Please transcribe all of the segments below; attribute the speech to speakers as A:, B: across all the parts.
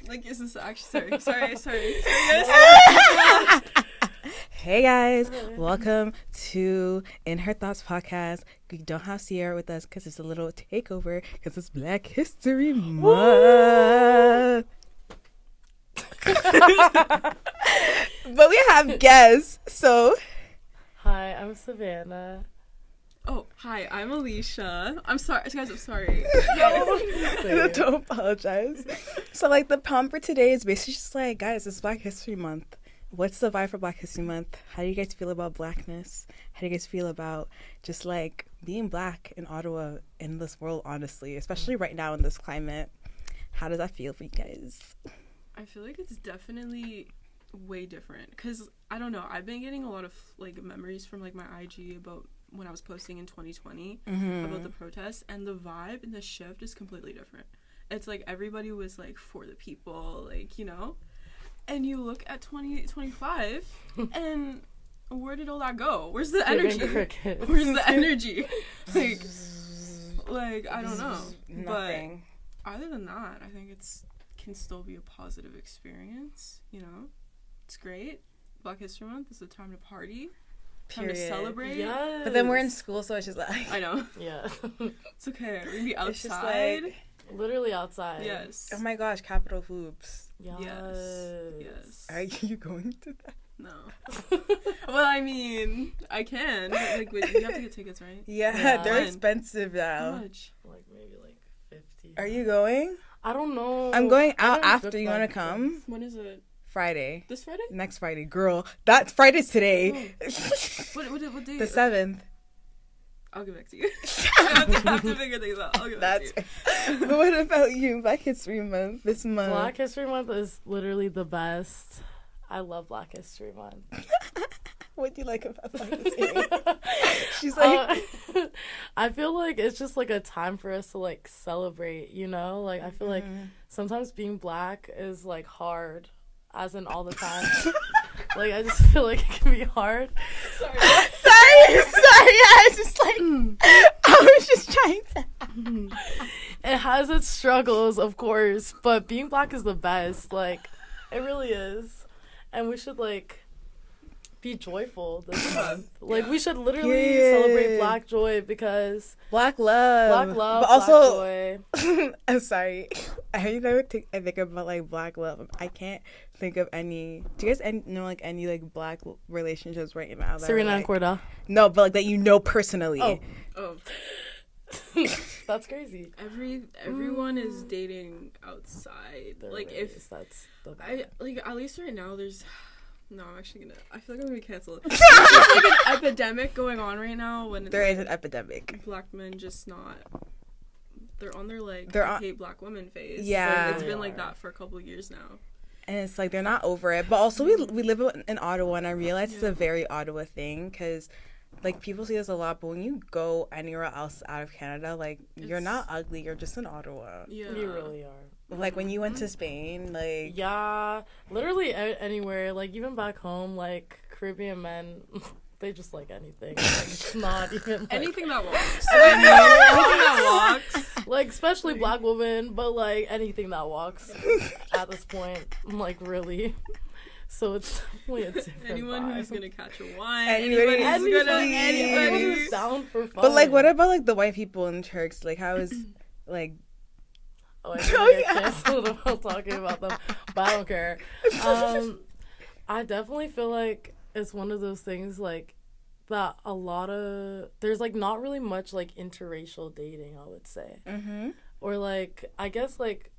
A: Like, is this actually... Sorry.
B: Hey guys, welcome to InHerThought.s podcast. We don't have Sierra with us because it's a little takeover because it's Black History Month. But we have guests, so...
C: Hi, I'm Savanna.
A: Oh, hi, I'm Allyshia. I'm sorry, guys, I'm sorry.
B: Don't apologize. So, like, the prompt for today is basically just like, guys, it's Black History Month. What's the vibe for Black History Month? How do you guys feel about blackness? How do you guys feel about just, like, being black in Ottawa, in this world, honestly, especially right now in this climate? How does that feel for you guys?
A: I feel like it's definitely way different because, I don't know, I've been getting a lot of, like, memories from, like, my IG about when I was posting in 2020 about the protests, and the vibe and the shift is completely different. It's like everybody was like for the people, like, you know, and you look at 2025 and where did all that go? Where's the energy? Where's the energy? like I don't know.
B: Nothing.
A: But other than that, I think it's can still be a positive experience, you know. It's great. Black History Month is a time to party. Time to celebrate.
C: Yes.
B: But then we're in school, so it's just like...
A: I know.
C: Yeah.
A: It's okay. We're gonna be outside.
B: It's just like...
C: Literally outside.
A: Yes.
B: Oh my gosh, Capitol Hoops.
C: Yes.
B: Are you going to that?
A: No. Well, I mean, I can. Like, you have to get tickets, right?
B: Yeah, they're
A: When?
B: expensive now.
A: How much?
C: Like maybe like 50.
B: Are you going?
C: I don't know.
B: I'm going out
C: I don't
B: after.
C: book
B: You want to
C: like
B: come?
A: When is it?
B: Friday.
A: This Friday?
B: Next Friday. Girl, that's Friday's today.
A: What day?
B: The 7th.
A: I'll get back to you. I have to figure things out. I'll get back to you.
B: But what about you? Black History Month this month.
C: Black History Month is literally the best. I love Black History Month.
B: What do you like about Black History Month? She's like...
C: I feel like it's just like a time for us to like celebrate, you know? Like I feel like sometimes being black is like hard, as in all the time. Like I just feel like it can be hard.
B: Sorry. I was just like... I was just trying to...
C: It has its struggles, of course, but being black is the best. Like, it really is. And we should, like, be joyful this month. Like, we should literally celebrate black joy because...
B: Black love.
C: Black love,
B: but also,
C: black joy.
B: I'm sorry. I think about, like, black love. I can't think of any... Do you guys know, like, any, like, black relationships right now?
C: Serena
B: like,
C: and Corda.
B: No, but, like, that you know personally.
A: Oh.
C: That's crazy.
A: Everyone is dating outside. Like, if...
C: That's the
A: at least right now, there's... No, I'm actually gonna... I feel like I'm gonna be canceled. There's like an epidemic going on right now when...
B: There is an epidemic.
A: Black men just not... They're on their, like, hate black women phase.
B: Yeah.
A: Like, it's been like that for a couple of years now.
B: And it's like, they're not over it. But also, we live in Ottawa, and I realize it's a very Ottawa thing, because... Like, people see this a lot, but when you go anywhere else out of Canada, like, you're not ugly. You're just in Ottawa.
A: Yeah.
C: You really are.
B: Like, when you went to Spain, like...
C: Yeah, literally anywhere. Like, even back home, like, Caribbean men, they just like anything. Like, it's not even, like...
A: Anything that walks. Anything that walks.
C: Like, especially black women, but, like, anything that walks at this point. Like, really... So it's definitely a different
A: Anyone
C: vibe.
A: who's gonna catch a wine.
C: Anybody who's down for fun.
B: But, like, what about, like, the white people in Turks? Like, how is, like...
C: Oh, I get canceled about talking about them, but I don't care. I definitely feel like it's one of those things, like, that a lot of... There's, like, not really much, like, interracial dating, I would say.
B: Mm-hmm.
C: Or, like, I guess, like,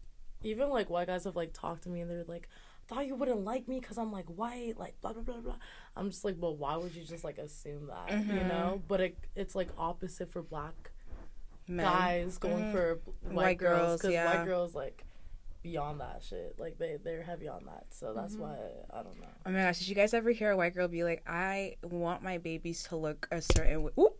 C: even, like, white guys have, like, talked to me, and they're like... thought you wouldn't like me because I'm like white, like blah blah blah blah. I'm just like, well, why would you just like assume that, you know? But it's like opposite for black guys going for white girls, because white girls like beyond that shit, like they're heavy on that. So that's why I don't know.
B: Oh my gosh, did you guys ever hear a white girl be like, I want my babies to look a certain way? Ooh.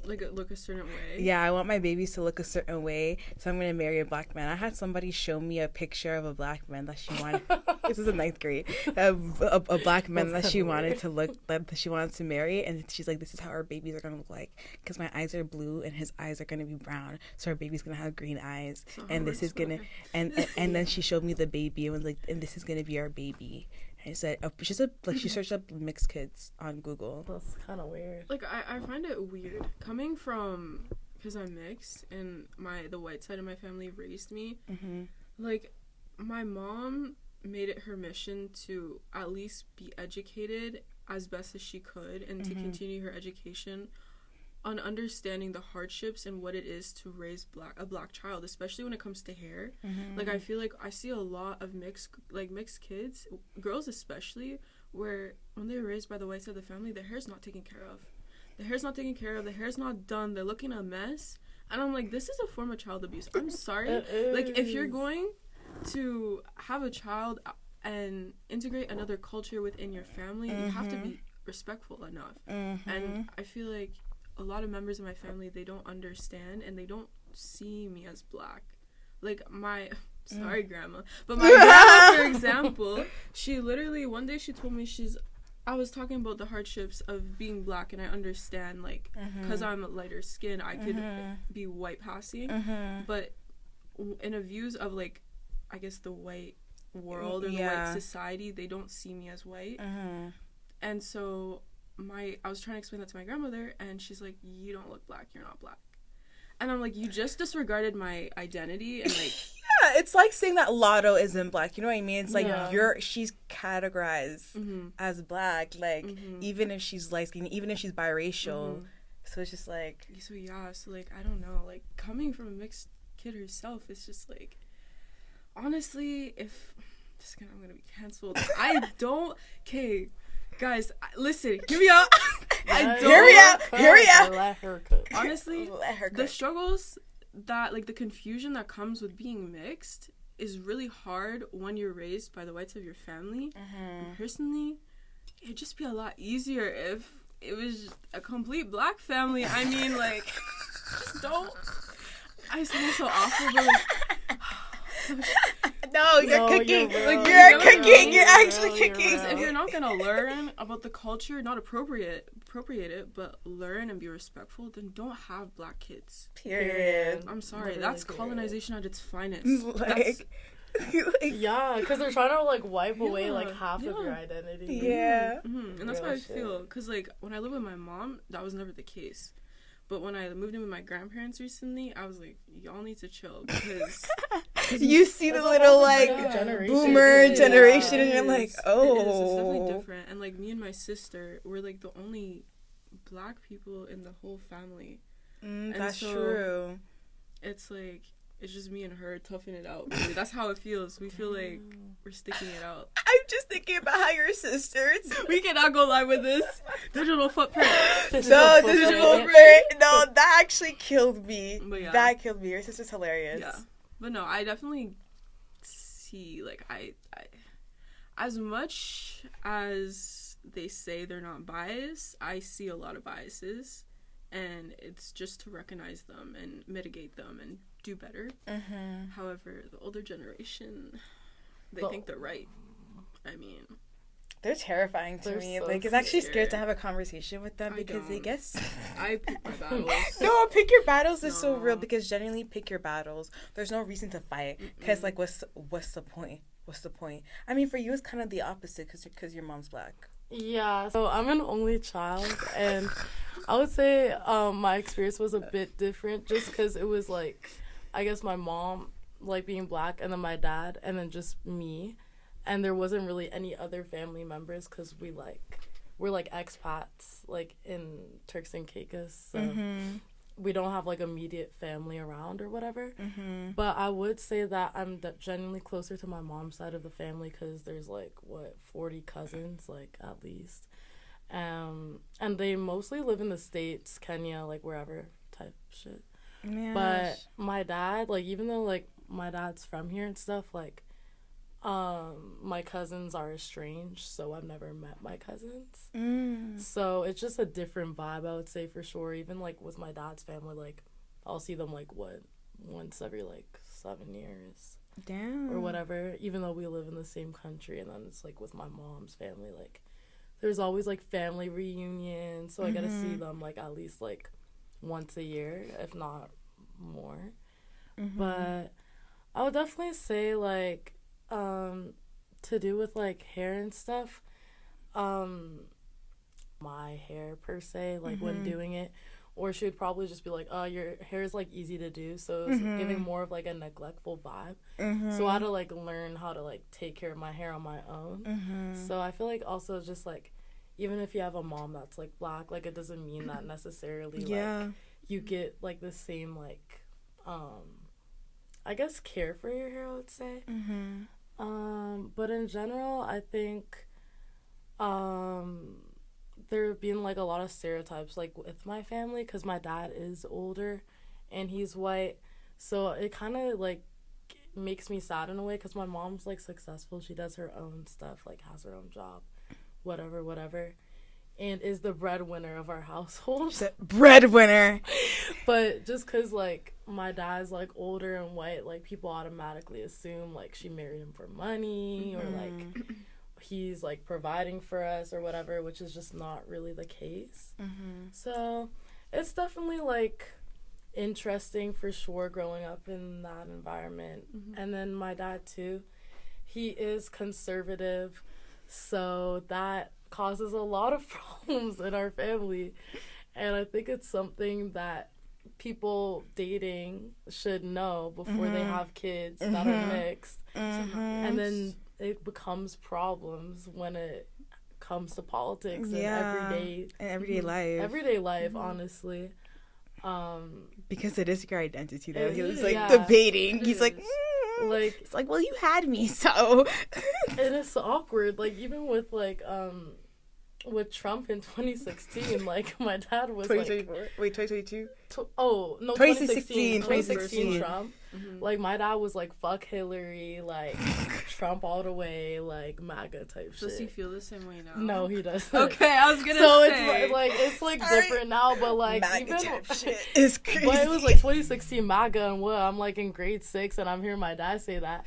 A: Like look a certain way.
B: Yeah, I want my babies to look a certain way, so I'm gonna marry a black man. I had somebody show me a picture of a black man that she wanted. This was in 9th grade. A black man that she wanted to look, that she wanted to marry, and she's like, "This is how our babies are gonna look like, because my eyes are blue and his eyes are gonna be brown, so our baby's gonna have green eyes, and this is gonna." And then she showed me the baby and was like, "And this is gonna be our baby." And I said, she searched up mixed kids on Google.
C: That's kind of weird.
A: Like I find it weird coming from, because I'm mixed and the white side of my family raised me.
B: Mm-hmm.
A: Like my mom made it her mission to at least be educated as best as she could and to continue her education on understanding the hardships and what it is to raise a black child, especially when it comes to hair. Like I feel like I see a lot of mixed kids, girls especially, where when they're raised by the white side of the family, their hair's not taken care of. The hair's not done, they're looking a mess. And I'm like, this is a form of child abuse. I'm sorry. Like if you're going to have a child and integrate another culture within your family, you have to be respectful enough. And I feel like a lot of members of my family, they don't understand and they don't see me as black. Like sorry grandma, but my grandma, for example, she literally one day she told me I was talking about the hardships of being black, and I understand, like, because I'm a lighter skin, I could be white passing, but in a views of, like, I guess the white world or the white society, they don't see me as white. And so I was trying to explain that to my grandmother, and she's like, "You don't look black, you're not black." And I'm like, you just disregarded my identity, and like
B: yeah, it's like saying that Lotto isn't black, you know what I mean? It's like she's categorized as black, like even if she's light skinned, even if she's biracial. So it's just like,
A: so like I don't know, like coming from a mixed kid herself, it's just like, honestly, if I'm gonna be canceled, I don't. Okay, guys, listen, hear me out. Hear me out.
C: Let her cook.
A: Honestly, the struggles that, like, the confusion that comes with being mixed is really hard when you're raised by the whites of your family. And personally, it'd just be a lot easier if it was a complete black family. I mean, like, just don't. I sound so awful, but like.
B: No, you're cooking. You're cooking. You're actually cooking.
A: If you're not gonna learn about the culture, not appropriate it, but learn and be respectful, then don't have black kids.
B: Period.
A: I'm sorry. That's colonization at its finest.
C: Yeah, because they're trying to, like, wipe away, like, half of your identity.
B: Yeah.
A: And that's how I feel. Because, like, when I lived with my mom, that was never the case. But when I moved in with my grandparents recently, I was like, y'all need to chill, because
B: you see the little, like, boomer generation, and you're like, oh.
A: It's definitely different. And, like, me and my sister, we're, like, the only black people in the whole family.
B: That's true.
A: It's, like, it's just me and her toughing it out. Really. That's how it feels. We feel like we're sticking it out.
B: I'm just thinking about how your sisters.
A: We cannot go live with this. Digital footprint.
B: No, digital footprint. No, that actually killed me.
A: Yeah.
B: That killed me. Your sister's hilarious.
A: Yeah. But no, I definitely see, like, I as much as they say they're not biased, I see a lot of biases. And it's just to recognize them and mitigate them and do better. However, the older generation, they think they're right. I mean,
B: they're terrifying to me. So like, it's actually scared to have a conversation with them because they guess.
A: I pick my battles.
B: No, pick your battles is so real, because genuinely pick your battles. There's no reason to fight, because like, what's the point? What's the point? I mean, for you, it's kind of the opposite, because your mom's black.
C: Yeah, so I'm an only child, and I would say my experience was a bit different, just because it was, like, I guess my mom, like, being black, and then my dad, and then just me, and there wasn't really any other family members, because we're, like, expats, like, in Turks and Caicos, so we don't have, like, immediate family around or whatever. But I would say that I'm genuinely closer to my mom's side of the family, because there's, like, 40 cousins, like, at least. And they mostly live in the States, Kenya, like, wherever type shit. But my dad, like, even though, like, my dad's from here and stuff, like, My cousins are estranged, so I've never met my cousins. So it's just a different vibe, I would say, for sure. Even, like, with my dad's family, like, I'll see them, like, once every, like, 7 years.
B: Damn.
C: Or whatever, even though we live in the same country. And then it's, like, with my mom's family, like, there's always, like, family reunions, so I gotta see them, like, at least, like, once a year, if not more. But I would definitely say, like, to do with, like, hair and stuff, my hair, per se, like, when doing it, or she would probably just be like, oh, your hair is, like, easy to do, so it's giving more of, like, a neglectful vibe. So I had to, like, learn how to, like, take care of my hair on my own. So I feel like also just, like, even if you have a mom that's, like, Black, like, it doesn't mean that necessarily, like, you get, like, the same, like, I guess, care for your hair, I would say. But in general, I think there have been, like, a lot of stereotypes, like, with my family, because my dad is older and he's white, so it kind of, like, makes me sad in a way, because my mom's, like, successful. She does her own stuff, like, has her own job, whatever, and is the breadwinner of our household.
B: The breadwinner.
C: But just because, like, my dad's, like, older and white, like, people automatically assume, like, she married him for money, or, like, he's, like, providing for us or whatever, which is just not really the case. So it's definitely, like, interesting for sure growing up in that environment. And then my dad, too, he is conservative, so that causes a lot of problems in our family. And I think it's something that people dating should know before they have kids that are mixed. And then it becomes problems when it comes to politics and everyday life, honestly.
B: Because it is your identity, though. He was,
C: like,
B: like, debating. He's like, like, it's like, well, you had me, so.
C: And it's awkward. Like, even with, like, with Trump in 2016, like, my dad was,
B: 2024? Wait, 2022?
C: 2016 Trump. Like, my dad was like, fuck Hillary, like, Trump all the way, like, MAGA type shit.
A: Does he feel the same way now?
C: No, he doesn't.
A: Okay, I was gonna
C: so
A: say.
C: So it's like different now, but, like,
B: MAGA
C: even
B: type shit is crazy.
C: But it was like 2016 MAGA, and I'm like in grade 6, and I'm hearing my dad say that,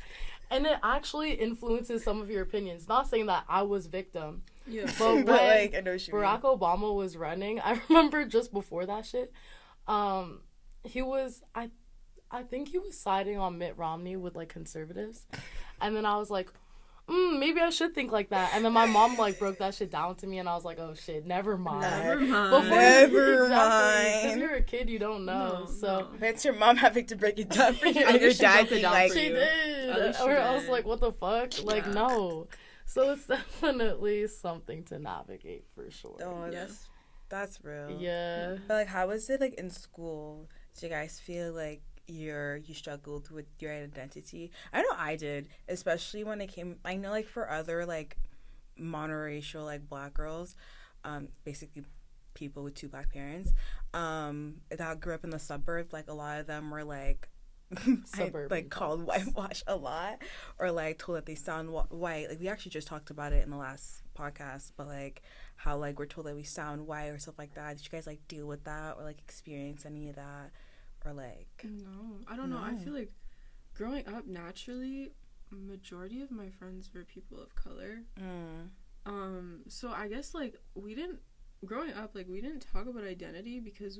C: and it actually influences some of your opinions. Not saying that I was victim.
A: Yeah.
C: But when
B: like, I know what you
C: Barack Obama was running, I remember just before that shit, he was, I think he was siding on Mitt Romney with, like, conservatives. And then I was like, maybe I should think like that. And then my mom, like, broke that shit down to me, and I was like, oh shit, never mind.
B: Never
C: Because
B: mind.
C: you're a kid, you don't know. So
B: that's your mom having to break it down for you, and your dad being like,
C: she did. Or I was like, what the fuck? Like, no. So it's definitely something to navigate for sure.
B: Oh, that's real.
C: Yeah.
B: But, like, how was it, like, in school? Do you guys feel like you struggled with your identity? I know I did, especially when it came, I know, like, for other, like, monoracial, like, Black girls, basically people with 2 Black parents, that grew up in the suburbs, like, a lot of them were, like, called whitewash a lot, or, like, told that they sound white. Like, we actually just talked about it in the last podcast, but, like, how, like, we're told that we sound white or stuff like that. Did you guys, like, deal with that or, like, experience any of that? Or, like,
A: no, I don't know. I feel like growing up naturally, majority of my friends were people of color. So I guess, like, growing up, like, we didn't talk about identity because,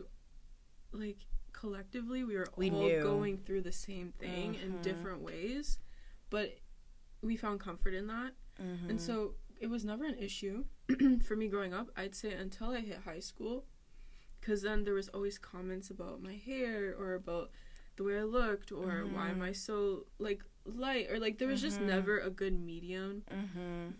A: like, collectively we were all going through the same thing in different ways, but we found comfort in that. And so it was never an issue for me growing up, I'd say, until I hit high school, because then there was always comments about my hair or about the way I looked, or why am I so, like, light, or, like, there was just never a good medium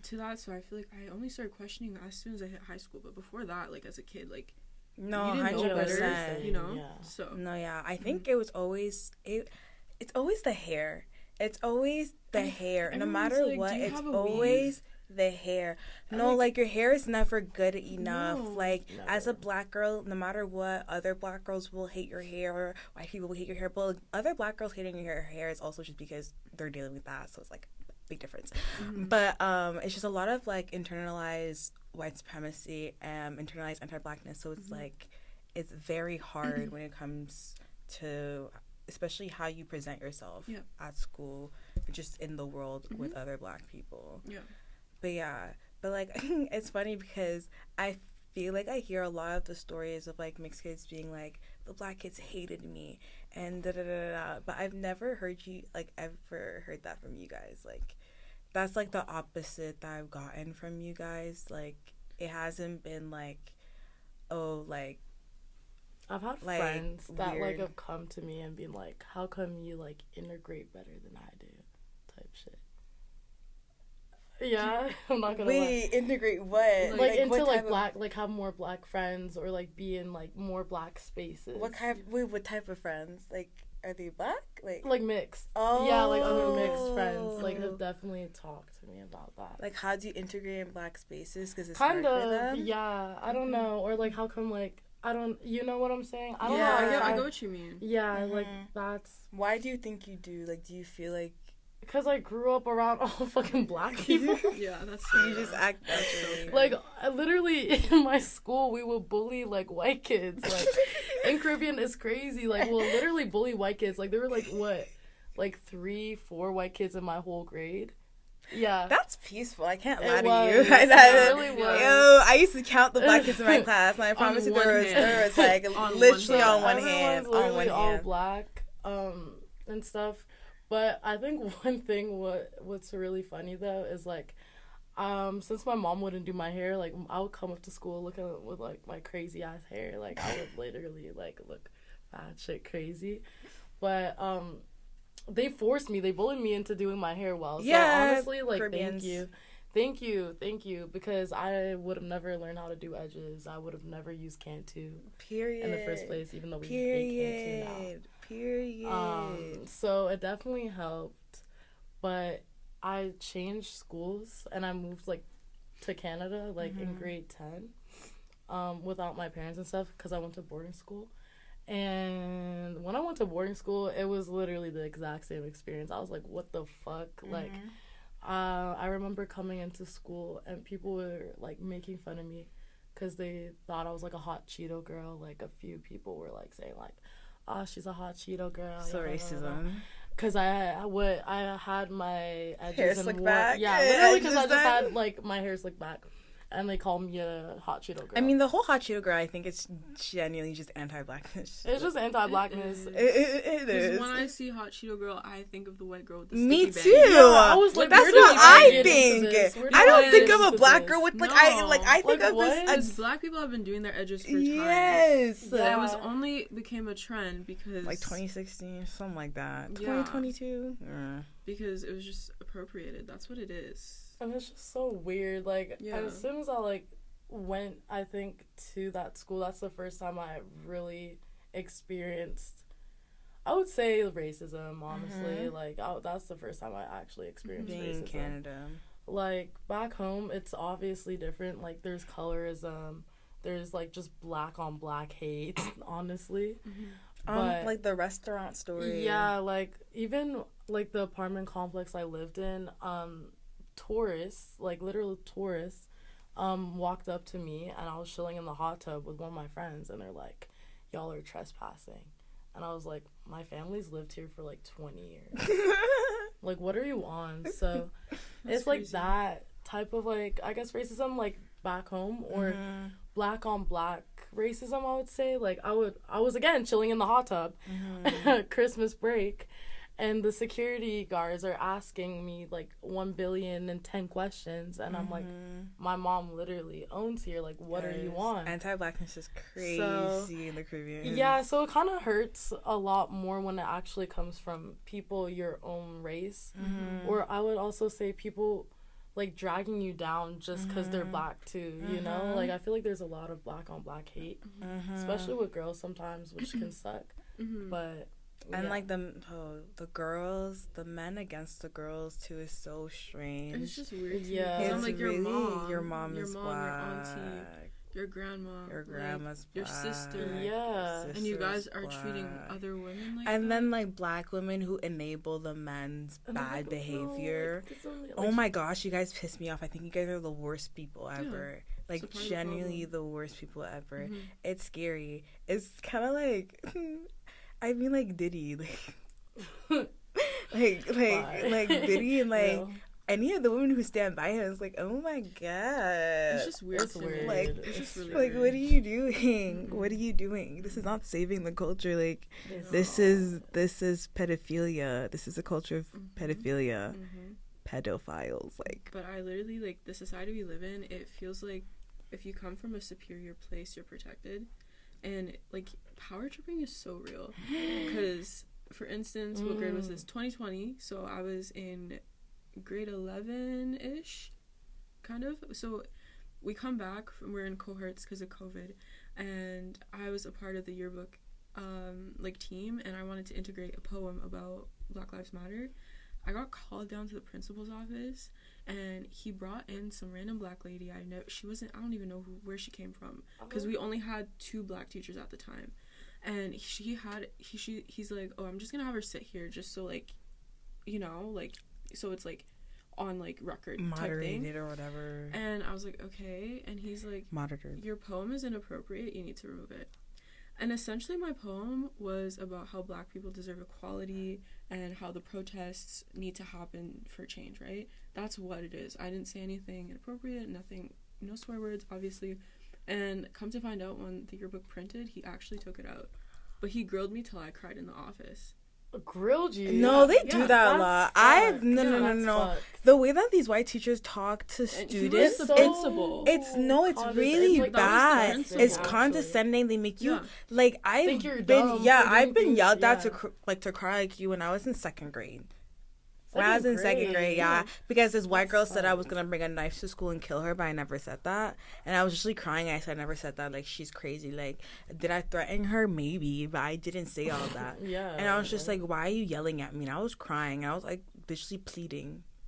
A: to that. So I feel like I only started questioning as soon as I hit high school, but before that, like, as a kid, like,
B: no,
A: you didn't know better,
B: 100%.
A: you know?
C: Yeah.
A: So
B: no, yeah, I think it was always it's always the hair. It's always the hair. No matter
A: like,
B: what, it's always the hair. No, like, your hair is never good enough.
A: No,
B: like,
C: never.
B: as a Black girl, no matter what, other Black girls will hate your hair, or white people will hate your hair, but other Black girls hating your hair is also just because they're dealing with that. So it's like, big difference. But it's just a lot of like internalized white supremacy and internalized anti-blackness. So it's like it's very hard when it comes to especially how you present yourself at school, just in the world with other Black people. But like it's funny because I feel like I hear a lot of the stories of like mixed kids being like, the Black kids hated me and da da da da, but I've never heard ever heard that from you guys. Like that's like the opposite that I've gotten from you guys. Like it hasn't been like, oh, like
C: I've had friends that like have come to me and been like, how come you like integrate better than I do, type shit. Yeah, I'm not gonna lie.
B: Integrate what?
C: Like into what like Black, like have more Black friends or like be in like more Black spaces.
B: What type of friends? Like, are they Black?
C: Like mixed. Oh. Yeah, like other mixed friends. Like have definitely talked to me about that.
B: Like how do you integrate in Black spaces? Because it's
C: kind
B: hard
C: of,
B: for them?
C: Yeah, I don't know. Or like how come like, I don't, you know what I'm saying? I don't know.
A: I get what you mean.
C: Yeah, like that's.
B: Why do you think you do? Like, do you feel like?
C: Because I grew up around all fucking Black people.
A: Yeah, that's so
B: you just act naturally.
C: Like, literally in my school, we would bully like white kids. Like, in Caribbean, it's crazy. Like, we'll literally bully white kids. Like, there were like what, like 3-4 white kids in my whole grade. Yeah,
B: that's peaceful. I can't lie to you.
C: It really was.
B: Yo, I used to count the Black kids in my class, and I promise you there was like literally on one hand,
C: all Black, and stuff. But I think one thing what's really funny though is like, since my mom wouldn't do my hair, like I would come up to school looking with like my crazy ass hair, like I would literally like look bad shit crazy, but they forced me, they bullied me into doing my hair well. So honestly, like,
B: Caribbeans.
C: thank you, because I would have never learned how to do edges. I would have never used Cantu.
B: Period.
C: In the first place, even though we make Cantu now.
B: Period.
C: So it definitely helped, but I changed schools and I moved like to Canada, like in grade 10, without my parents and stuff, because I went to boarding school. And when I went to boarding school, it was literally the exact same experience. I was like, what the fuck? Like, I remember coming into school and people were like making fun of me because they thought I was like a hot Cheeto girl. Like a few people were like saying like, oh, she's a hot Cheeto girl.
B: So racism.
C: Because I had my edges
B: hair
C: and
B: slicked back.
C: Yeah, literally because I just had like my hair slicked back. And they call me a hot Cheeto girl.
B: I mean, the whole hot Cheeto girl, I think it's genuinely just anti-Blackness.
C: It's just anti-Blackness.
B: It is.
A: When I see hot Cheeto girl, I think of the white girl with the
B: Me
A: sticky
B: too.
A: bang.
C: Yeah, I was like,
B: that's what I think. I don't think of a
C: into
B: Black
C: this?
B: girl with
A: No.
B: I think of
C: what?
B: this.
A: Black people have been doing their edges for time.
B: Yes.
A: It was only became a trend because
B: like 2016, something like that.
A: Yeah.
B: 2022.
A: Because it was just appropriated. That's what it is.
C: And it's just so weird. Like, as soon as I like went, I think, to that school, that's the first time I really experienced, I would say, racism, honestly. Like, that's the first time I actually experienced
B: Being
C: racism.
B: in Canada.
C: Like, back home, it's obviously different. Like, there's colorism. There's, like, just black on black hate, honestly. But,
B: like the restaurant story.
C: yeah, like, even, like, the apartment complex I lived in, tourists, like, literal tourists, walked up to me, and I was chilling in the hot tub with one of my friends, and they're like, y'all are trespassing. And I was like, my family's lived here for like 20 years. Like, what are you on? So it's like that type of like, I guess, racism, like back home, or black on black racism, I would say. Like, I was again chilling in the hot tub, Christmas break, and the security guards are asking me like 1,000,000,010 questions, and I'm like, my mom literally owns here. Like, what are you on?
B: Anti-Blackness is crazy in the Caribbean.
C: Yeah, so it kind of hurts a lot more when it actually comes from people your own race, or I would also say people like dragging you down just because they're black too. You know, like I feel like there's a lot of black on black hate, especially with girls sometimes, which can suck. But
B: and like the girls, the men against the girls too is so strange.
A: It's just weird.
C: Yeah,
A: I'm like,
B: really,
A: your mom
B: is
A: your
B: black.
A: auntie. your grandma,
B: your grandma's
A: your
B: black,
A: sister,
C: Yeah.
A: and you guys are
B: black.
A: treating other women like
B: And
A: that?
B: then like black women who enable the men's
C: And I'm
B: bad
C: like,
B: behavior.
C: no, this only,
B: Oh my gosh, you guys piss me off. I think you guys are the worst people ever. Like,
A: it's a part of the
B: genuinely
A: problem.
B: the worst people ever.
A: Mhm.
B: It's scary. It's kind of like, I mean, like Diddy, like Diddy, and like
C: Real.
B: any of the women who stand by him is like, oh my god,
A: It's just weird.
C: It's
A: to me.
C: weird.
B: Like,
A: It's just really
B: like
A: weird.
B: what are you doing?
A: Mhm.
B: What are you doing? This is not saving the culture. Like,
C: This-
B: this is pedophilia. This is a culture of
A: Mhm.
B: pedophilia.
A: Mhm.
B: Pedophiles, like.
A: But I literally, like, the society we live in, it feels like if you come from a superior place, you're protected. And, like, power tripping is so real. Because, for instance, what grade was this? 2020. So I was in grade 11-ish, kind of. So we come back, we're in cohorts because of COVID. And I was a part of the yearbook, like, team. And I wanted to integrate a poem about Black Lives Matter. I got called down to the principal's office, and he brought in some random black lady. I don't even know where she came from, because we only had 2 black teachers at the time. And he's like, oh, I'm just gonna have her sit here just so, like, you know, like, so it's like on, like, record type
B: Moderated
A: thing.
B: or whatever.
A: And I was like, okay. And he's like,
B: Monitored.
A: your poem is inappropriate, you need to remove it. And essentially my poem was about how black people deserve equality and how the protests need to happen for change, right? That's what it is. I didn't say anything inappropriate, nothing, no swear words, obviously. And come to find out, when the yearbook printed, he actually took it out. But he grilled me till I cried in the office.
C: Grilled you.
B: No, they do
A: Yeah,
B: that a lot. I've no.
C: That's
B: The way that these white teachers talk to
A: And he was
B: students,
A: the
C: so
A: principal.
B: it's really
C: like,
B: bad.
A: principal,
B: It's
A: actually.
B: condescending. They make you
A: Yeah.
B: like
C: Think you're
B: I've been
C: dumb for
B: I've
C: doing
B: been
C: things-
B: yelled at
C: yeah.
B: to cry like you when I was in second grade. When I was in second grade,
A: yeah.
B: because this white
C: That's
B: girl said I
C: fun.
B: was gonna bring a knife to school and kill her, but I never said that, and I was just like crying. I said I never said that. Like, she's crazy. Like, did I threaten her? Maybe, but I didn't say all that.
C: Yeah.
B: And I was just like, why are you yelling at me? And I was crying. And I was like, literally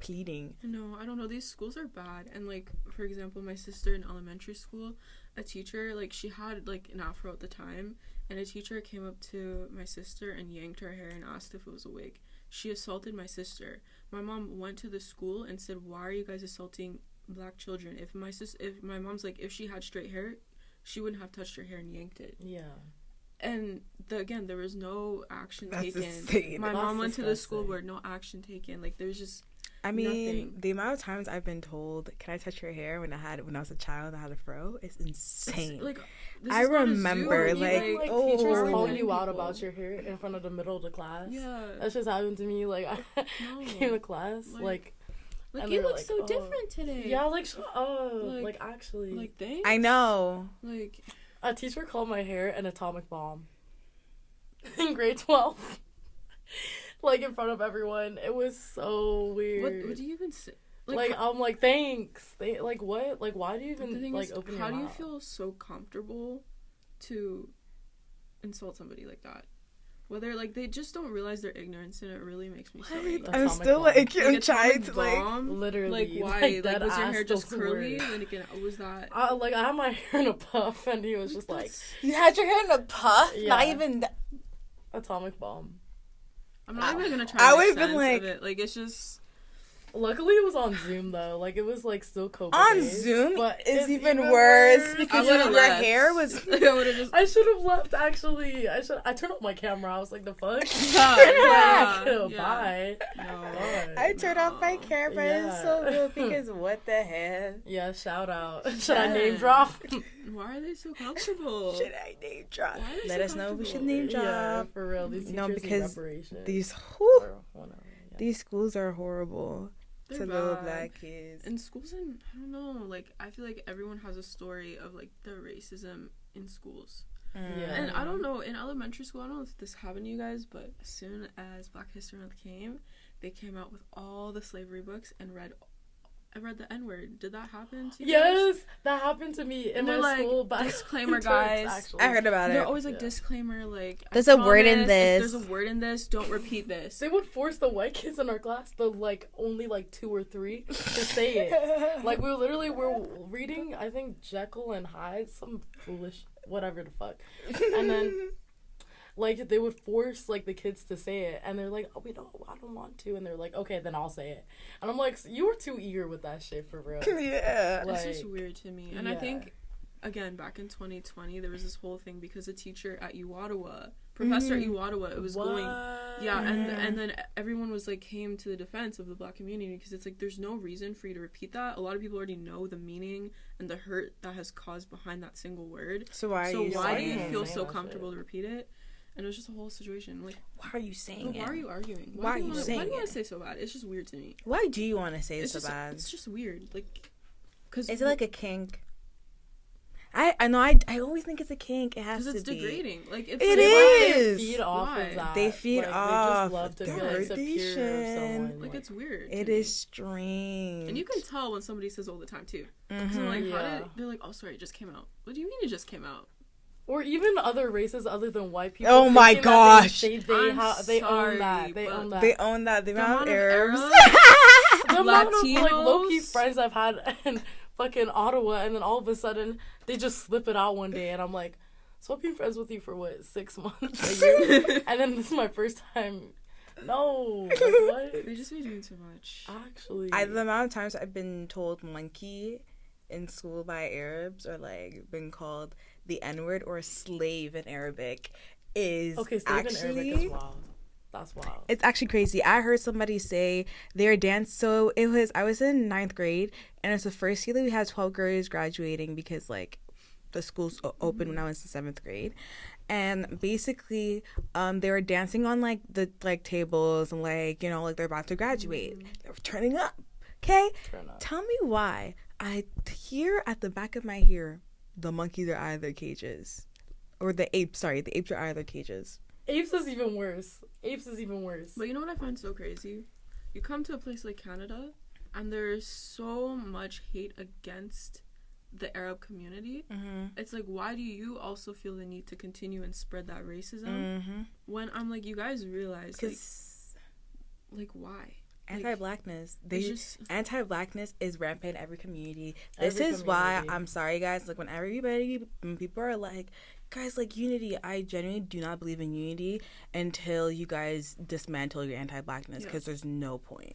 B: pleading.
A: No, I don't know. These schools are bad. And, like, for example, my sister in elementary school, a teacher, like, she had, like, an afro at the time, and a teacher came up to my sister and yanked her hair and asked if it was a wig. She assaulted my sister. My mom went to the school and said, why are you guys assaulting black children? If my mom's like, if she had straight hair, she wouldn't have touched her hair and yanked it.
C: Yeah.
A: And again, there was no action
B: That's
A: taken.
B: insane.
A: My
C: That's
A: mom went to the school
C: disgusting.
A: board, no action taken. Like, there's just
B: I mean,
A: nothing.
B: the amount of times I've been told, "Can I touch your hair?" when I was a child, I had a fro. It's insane.
A: like, this
B: I
A: is not a
B: remember,
A: zoo.
B: like,
C: Even,
B: oh,
C: teachers
B: oh,
C: calling you
A: people.
C: out about your hair in front of the middle of the class.
A: Yeah.
C: That's just happened to me. Like, I
A: No.
C: came to class,
A: Like,
C: and
A: you
C: they were
A: look
C: like,
A: so
C: oh.
A: different today.
C: yeah, like, shut up.
A: Like-
C: Like, actually.
A: Like, thanks.
B: I know.
A: Like,
C: A teacher called my hair an atomic bomb in grade 12. Like, in front of everyone. It was so weird.
A: what do you even say?
C: Like, I'm like, thanks. Like, what? Like, why do you
A: the
C: even,
A: thing
C: like,
A: is,
C: open your
A: how do you
C: mouth?
A: feel so comfortable to insult somebody like that? Whether, like, they just don't realize their ignorance, and it really makes me so angry.
C: Atomic
B: I'm still
C: bomb.
B: like, I'm
A: Like,
B: trying
A: atomic
B: to like.
A: bomb?
C: Literally.
A: Like, why? Like,
C: dead
A: was your
C: ass
A: hair just
C: those
A: curly?
C: words.
A: And again, was that...
C: I had my hair in a puff, and he was just like,
A: That's-
B: You had your hair in a puff.
C: Yeah.
B: Not even.
C: atomic bomb.
A: I'm not even gonna try
B: I
A: to
B: would've
A: make
B: been
A: sense
B: like-
A: of it. Like, it's just...
C: Luckily, it was on Zoom, though. Like, it was, like, still COVID
B: On
C: days,
B: Zoom
C: but
B: is
C: it's
B: even worse
A: I
B: because
A: would've
B: your
A: left.
B: hair was.
A: I would've just...
C: I should have left, actually. I turned off my camera. I was like, the fuck?
A: Yeah.
C: Bye.
A: No.
C: God.
B: I turned off my camera. It's so
C: Yeah.
B: real because what the hell?
C: Yeah, shout out. Should I name
A: Yeah.
C: drop?
A: Why are they so comfortable?
B: Should I name drop?
A: Why are they
B: Let
A: so
B: us know if we should
A: comfortable?
B: name drop.
C: Yeah, for real. These
B: No,
C: teachers
B: because
C: need reparation.
B: These whew,
C: Or whatever, yeah.
B: these schools are horrible
A: They're
B: to little
A: bad.
B: black kids.
A: In schools, and I don't know, like, I feel like everyone has a story of, like, the racism in schools.
C: Yeah.
A: And I don't know, in elementary school, I don't know if this happened to you guys, but as soon as Black History Month came, they came out with all the slavery books and read I read the N-word. Did that happen to you?
C: Yes, that happened to me in my school.
A: Disclaimer, guys.
B: Actually. I heard about it.
A: They're always like, disclaimer, like,
B: there's a word in this.
A: If there's a word in this, don't repeat this.
C: They would force the white kids in our class, the like only like 2 or 3, to say it. Like we were reading, I think Jekyll and Hyde, some foolish whatever the fuck, and then. Like, they would force, like, the kids to say it. And they're like, oh, I don't want to. And they're like, okay, then I'll say it. And I'm like, you were too eager with that shit, for real.
B: Yeah.
A: Like, it's just weird to me. And I think, again, back in 2020, there was this whole thing because a teacher at Ottawa, Professor at Ottawa, it was going... Yeah, and then everyone was, like, came to the defense of the Black community because it's like, there's no reason for you to repeat that. A lot of people already know the meaning and the hurt that has caused behind that single word.
B: So why do
A: you feel so comfortable to repeat it? And it was just a whole situation. Like,
B: why are you saying it?
A: Why are you arguing?
B: Why are you saying it?
A: Why do you want to say so bad? It's just weird to me.
B: Why do you want to say it so bad?
A: It's just weird. Like, cause
B: is it like a kink? I know. I always think it's a kink. It has to be.
A: Because it's degrading. Like,
B: it is.
C: They feed off of that.
B: They feed off.
C: They just love to feel like secure of someone.
A: Like, it's weird.
B: It is strange.
A: And you can tell when somebody says all the time too. Because I'm like, they're like, oh, sorry, it just came out. What do you mean it just came out?
C: Or even other races other than white people.
B: Oh my gosh.
C: They own that. They own that.
B: They own that. The amount of Arabs.
C: The amount of like low-key friends I've had in fucking Ottawa, and then all of a sudden they just slip it out one day, and I'm like, so I've been friends with you for what, 6 months, a year? And then this is my first time. No, like, what?
A: They just be doing too much.
C: Actually,
B: the amount of times I've been told monkey in school by Arabs, or like been called the N-word or slave in Arabic is
C: slave
B: actually
C: in Arabic is wild. That's wild.
B: It's actually crazy. I heard somebody say their dance. So I was in 9th grade, and it's the first year that we had 12 girls graduating because like the schools opened when I was in 7th grade. And basically, they were dancing on like the like tables and like, you know, like they're about to graduate. They were turning up. Okay? Tell me why I hear at the back of my ear the monkeys are out of their cages. Or the apes are out of their cages.
C: Apes is even worse.
A: But you know what I find so crazy? You come to a place like Canada, and there's so much hate against the Arab community. It's like, why do you also feel the need to continue and spread that racism? When I'm like, you guys realize, like why?
B: Anti-blackness. Anti-blackness is rampant in every community. This is why, I'm sorry guys, like when people are like, guys, like unity, I genuinely do not believe in unity until you guys dismantle your anti-blackness, because there's no point.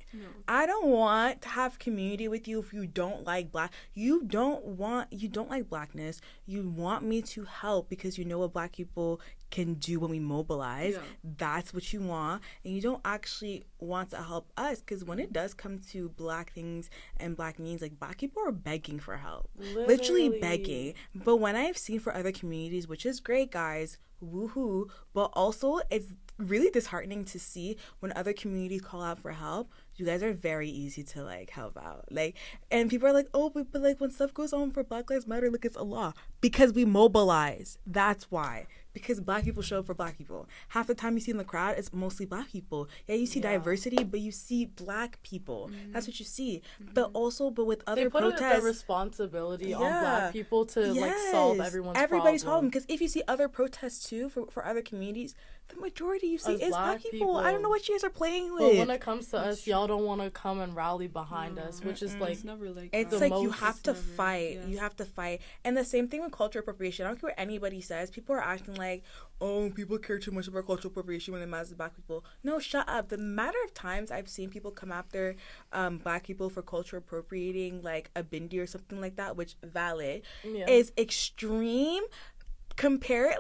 B: I don't want to have community with you if you don't like you don't like blackness. You want me to help because you know what black people can do when we mobilize. That's what you want, and you don't actually want to help us, because when it does come to black things and black needs, like black people are begging for help, literally begging. But when I've seen for other communities, which is great, guys, woohoo, but also it's really disheartening to see when other communities call out for help, you guys are very easy to like help out, like, and people are like, oh, but like when stuff goes on for Black Lives Matter, like it's a law, because we mobilize. That's why. Because black people show up for black people. Half the time you see in the crowd, it's mostly black people. Yeah, you see diversity, but you see black people. That's what you see. But with other protests,
C: they put the responsibility on black people to like solve everybody's problem.
B: Because if you see other protests too for other communities, the majority you see is black people. I don't know what you guys are playing with.
C: But when it comes to us, y'all don't want to come and rally behind us, which is like,
A: it's never like
B: it's like you have to fight. You have to fight. And the same thing with cultural appropriation. I don't care what anybody says. People are acting like, oh, people care too much about cultural appropriation when it matters to black people. No, shut up. The matter of times I've seen people come after black people for culture appropriating like a bindi or something like that, which valid, is extreme. Compared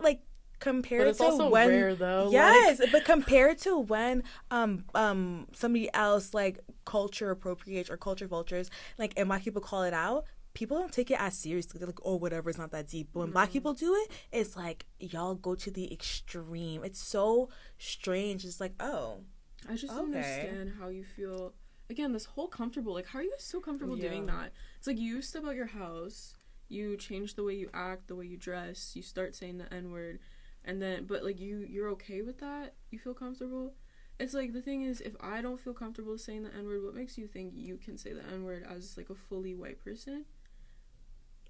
B: to when
C: rare, though.
B: Yes, but compared to when somebody else like culture appropriates or culture vultures, like, and black people call it out, people don't take it as seriously. They're like, oh, whatever, it's not that deep. But when black people do it, it's like, y'all go to the extreme. It's so strange. It's like, oh,
A: I just don't understand how you feel. Again, this whole comfortable, like, how are you guys so comfortable doing that? It's like, you step out your house, you change the way you act, the way you dress, you start saying the N-word, and then, but like, you're okay with that? You feel comfortable? it's like, the thing is, if I don't feel comfortable saying the N-word, what makes you think you can say the N-word as, like, a fully white person?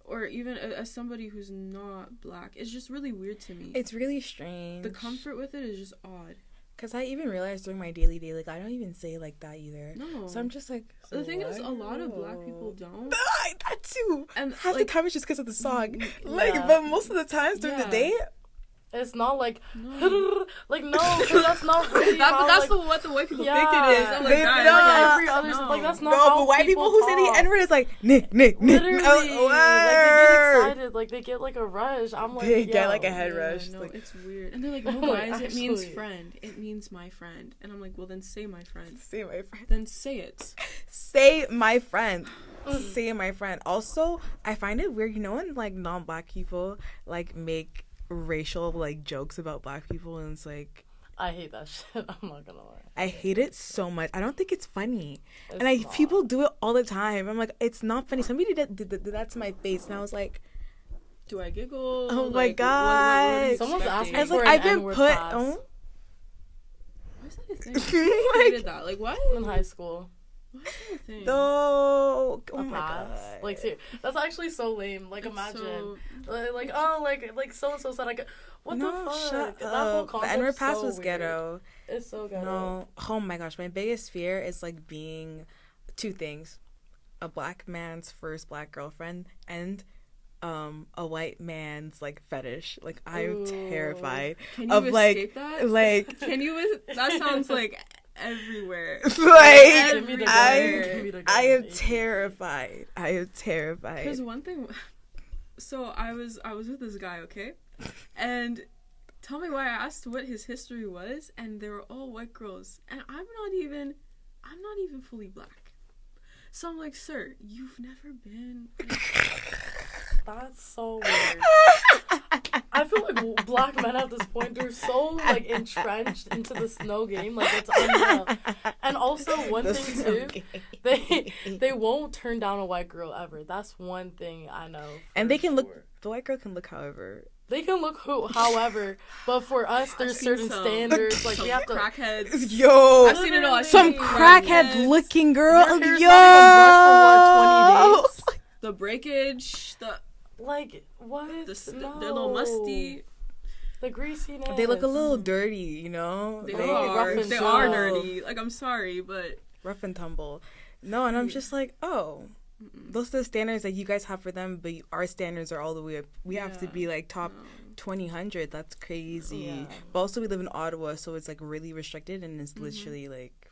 A: Or even as somebody who's not black? It's just really weird to me.
B: It's really strange.
A: The comfort with it is just odd.
B: Because I even realized during my daily day, like, I don't even say like that either.
A: No.
B: So I'm just like... So
A: the thing is, a lot of black people don't.
B: That too!
A: And
B: half
A: like,
B: the time it's just because of the song.
C: Yeah.
B: Like, but most of the times during the day...
C: It's not like,
A: no.
C: like, no, because that's not really how,
A: that's
C: like,
A: what the white people
C: yeah,
A: think it is. I'm like,
B: they
A: guys,
B: don't.
C: like, every other,
A: no.
C: like, that's not
B: No,
C: how
B: but white people who say the
C: talk.
B: N-word is like, Nick.
C: Literally, like, they get
B: Word.
C: excited, like, they get, like, a rush. I'm like,
B: They
C: yo.
B: get, like, a head rush.
A: No,
B: Like,
A: it's weird. And they're like, no,
C: Like,
A: guys, it means
C: actually.
A: friend. It means my friend. And I'm like, well, then say my friend.
B: say my friend.
A: Then say it.
B: Say my friend. Say my friend. Also, I find it weird, you know, when, like, non-black people, like, make racial, like, jokes about black people, and it's like...
C: I hate that shit. I'm not gonna lie.
B: I hate it so much. I don't think it's funny.
C: It's
B: And
C: not.
B: people do it all the time. I'm like, it's not funny. Somebody did that to my face, and I was like,
A: Do I giggle?
B: oh
A: Like,
B: my
A: what
B: God.
A: are you
C: Someone's
A: expecting?
C: asking
B: I was
C: for
B: like,
C: an
B: I've been
C: N-word
B: put...
C: pass.
B: Oh?
A: Why is that a thing? Who created that? Like, what?
C: In high school.
A: Why is that a thing?
B: Oh,
C: A
B: my
C: pass.
B: God.
C: Like, seriously, that's actually so lame. Like,
A: It's
C: imagine.
A: so-
C: Like so-and-so said I could... What the
B: No,
C: fuck?
B: shut
C: That whole
B: up. The
C: concept's
B: N-word pass
C: so
B: was
C: weird.
B: ghetto.
C: It's so ghetto.
B: No. Oh my gosh. My biggest fear is like being two things: a black man's first black girlfriend and a white man's like fetish. Like, I'm
C: Ooh.
B: terrified
A: Can you
B: of
A: escape that?
B: like
A: Can you? That sounds like everywhere.
B: like
C: Give me the gun.
A: Everywhere.
C: Give me the gun.
B: I am terrified. I am terrified.
A: Because one thing, so I was with this guy, okay, and tell me why I asked what his history was, and they were all white girls, and I'm not even fully black. So I'm like, sir, you've never been.
C: That's so weird. I feel like black men at this point, they're so like entrenched into the snow game, like it's unreal. And also one
B: The
C: thing
B: snow
C: too,
B: game.
C: they won't turn down a white girl ever. That's one thing I know.
B: And they can
C: sure.
B: look. The white girl can look however.
C: They can look however, but for us, there's
A: I've seen
C: certain
A: some-
C: standards. Like we have to.
A: crackheads.
B: Yo,
A: I've seen it all. I've
B: some
A: seen
B: crackhead looking girl.
C: Your hair's
B: Yo,
C: not even brushed for, what, 20 days?
A: The breakage,
C: Like what?
A: they're a little musty.
C: The greasiness.
B: they look a little dirty, you know.
A: They
C: rough
A: are.
C: and
A: They
C: tumble.
A: are dirty. Like, I'm sorry, but
B: Rough and tumble. No, and I'm just like, oh, those are the standards that you guys have for them, but our standards are all the way up. We have to
A: Yeah,
B: be like top
A: no.
B: 2000. That's crazy.
C: Yeah.
B: But also we live in Ottawa, so it's like really restricted, and it's literally like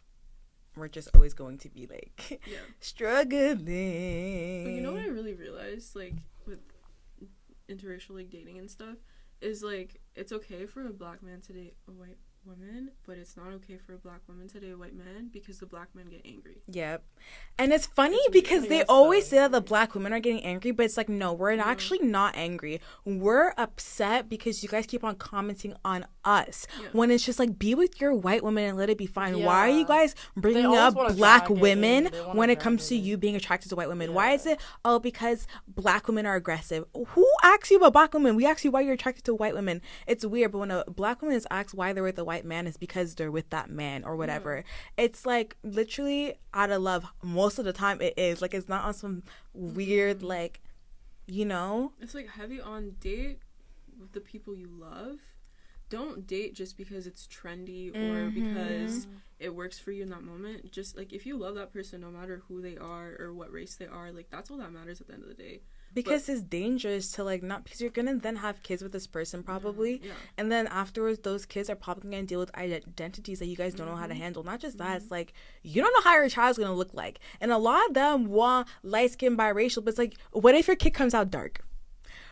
B: we're just always going to be like
A: Yeah.
B: struggling.
A: But you know what I really realized, like, with interracial, like, dating and stuff, is, like, it's okay for a black man to date a white woman, but it's not okay for a black woman to date a white man because the black men get angry.
B: Yep. And it's funny
A: It's
B: because
C: weird.
B: they
C: That's
B: always
C: so
B: say that the black women are getting angry, but it's like, no, we're actually not angry. We're upset because you guys keep on commenting on us.
A: Yeah.
B: When it's just like, be with your white woman and let it be fine. Why are you
C: Yeah.
B: guys bringing
C: always
B: up
C: wanna
B: black
C: drag it in.
B: women
C: They wanna
B: when it
C: drag
B: comes
C: it
B: to
C: in.
B: you being attracted to white women?
C: Yeah.
B: Why is it, oh, because black women are aggressive? Who asks you about black women? We ask you why you're attracted to white women. It's weird, but when a black woman is asked why they're with a white man, it's because they're with that man or whatever. It's like literally out of love. Most of the time it is. Like, it's not on some weird, like, you know?
A: It's like heavy on date with the people you love. Don't date just because it's trendy or because it works for you in that moment. Just, like, if you love that person, no matter who they are or what race they are, like, that's all that matters at the end of the day.
B: Because it's dangerous to, like, not, because you're gonna then have kids with this person probably,
A: Yeah.
B: and then afterwards those kids are probably gonna deal with identities that you guys don't know how to handle. Not just that, it's like, you don't know how your child's gonna look like, and a lot of them want light-skinned biracial, but it's like, what if your kid comes out dark?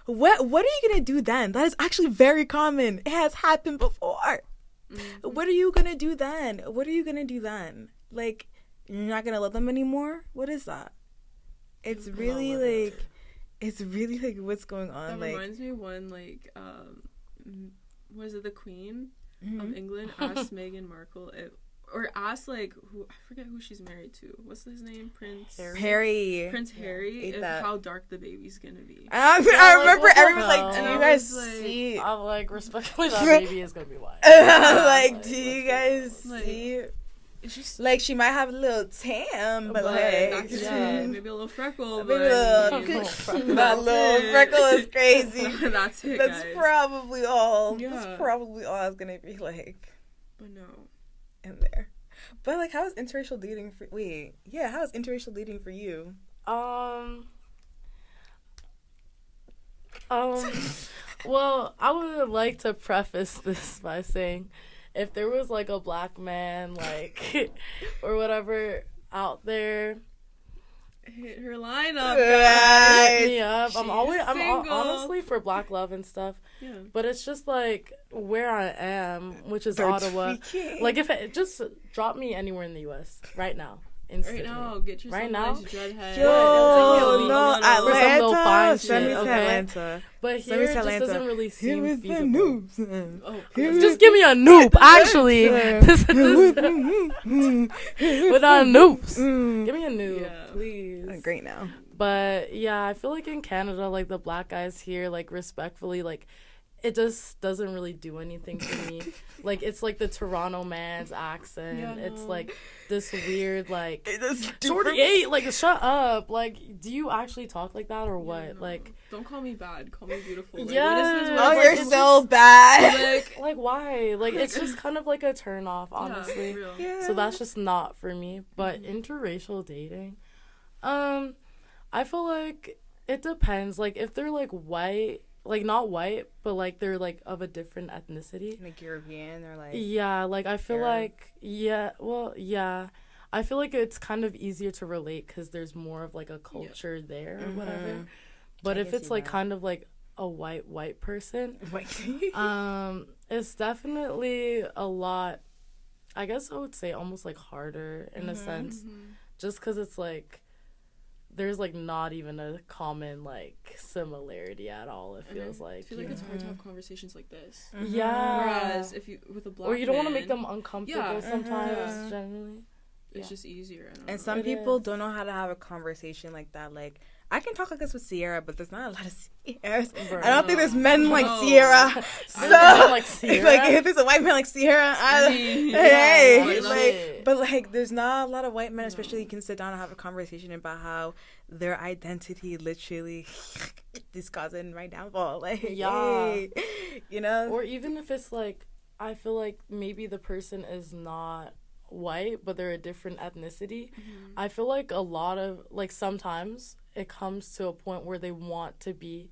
B: What are you gonna do then? That is actually very common. It has happened before. What are you gonna do then? What are you gonna do then? Like, you're not gonna love them anymore? What is that? It's really like, it's really like, what's going on?
A: That
B: Like,
A: reminds me of one, like, was it the Queen of England asked Meghan Markle or ask like who, I forget who she's married to. What's his name? Prince
B: Harry.
A: Prince Harry. If how dark the baby's gonna be.
B: I remember everyone's like, "Do you guys see?"
C: I'm like, respectfully, that baby is gonna be white.
B: Like, do you guys see?
A: It's just
B: like she might have a little tan, but like
A: that's maybe a little freckle.
B: Maybe that little freckle is crazy.
A: That's it.
B: That's
A: guys.
B: probably all.
A: Yeah.
B: That's probably all it's gonna be like.
A: But no.
B: In there, but like, how is interracial dating for? Wait, yeah, how is interracial dating for you?
C: Well, I would like to preface this by saying, if there was like a black man, like, or whatever out there,
A: hit her line up,
B: guys.
C: Hit me up. I'm honestly for black love and stuff.
A: Yeah.
C: But it's just like where I am, which is Ottawa. Like, if it just drop me anywhere in the U.S. right now. Instantly.
A: Right now, get yourself
C: right
A: a
C: now.
A: nice dreadhead.
B: No, Atlanta.
C: Send me to
B: Atlanta.
C: But here it just doesn't really seem feasible.
A: Just
C: give me a noob, actually. Without noobs. Give me a noob, please.
B: Great now.
C: But yeah, I feel like in Canada, like the black guys here, like respectfully, like it just doesn't really do anything for me. Like, it's like the Toronto man's accent. Yeah, no. It's like this weird, like, 48, like, shut up. Like, do you actually talk like that or what?
A: No.
C: Like,
A: don't call me bad. Call me beautiful. Like,
C: yeah.
A: What
B: is this? You're so bad.
C: Like, why? Like, it's just kind of like a turn off, honestly.
B: Yeah.
C: So that's just not for me. But interracial dating, I feel like it depends. Like, if they're, like, white, like, not white, but, like, they're, like, of a different ethnicity.
B: Like European or, like...
C: Yeah, like, I feel
B: Arab.
C: like... Yeah, well, yeah. I feel like it's kind of easier to relate because there's more of, like, a culture there or whatever. But if it's, like, kind of, like, a white person, it's definitely a lot... I guess I would say almost, like, harder in a sense. Just because it's, like... There's, like, not even a common, like, similarity at all, it feels like.
A: I feel like it's hard to have conversations like this.
C: Yeah.
A: Whereas, if you, with a black
C: or you don't want to
A: man,
C: make them uncomfortable sometimes, generally.
A: It's just easier.
B: And some people don't know how to have a conversation like that. Like, I can talk like this with Sierra, but there's not a lot of Sierras. I don't think there's men like Sierra. So, like, if there's a white man like Sierra, but like, there's not a lot of white men, especially you can sit down and have a conversation about how their identity literally is causing my downfall. Like, hey, you know?
C: Or even if it's like, I feel like maybe the person is not white, but they're a different ethnicity. I feel like a lot of, like, sometimes it comes to a point where they want to be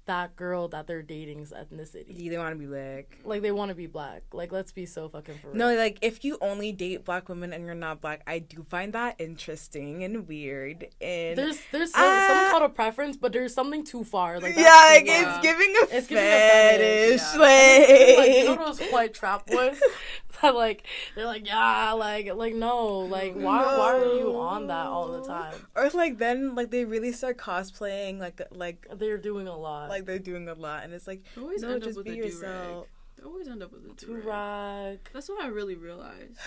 C: that girl that they're dating's ethnicity.
B: They want to be black.
C: Like, they want to be black. Like, let's be so fucking for real.
B: No, like, if you only date black women and you're not black, I do find that interesting and weird. And
C: there's something called a preference, but there's something too far. Like,
B: it's giving a fetish. Like,
C: you know those white trap boys that, like, they're like, yeah, like no, like, why are you on that all the time?
B: Or like, then, like, they really start cosplaying, like
C: they're doing a lot.
B: Like, they're doing a lot, and it's like,
A: always
B: no, just be yourself.
A: They always end up with a
C: do-rag.
A: That's what I really realized.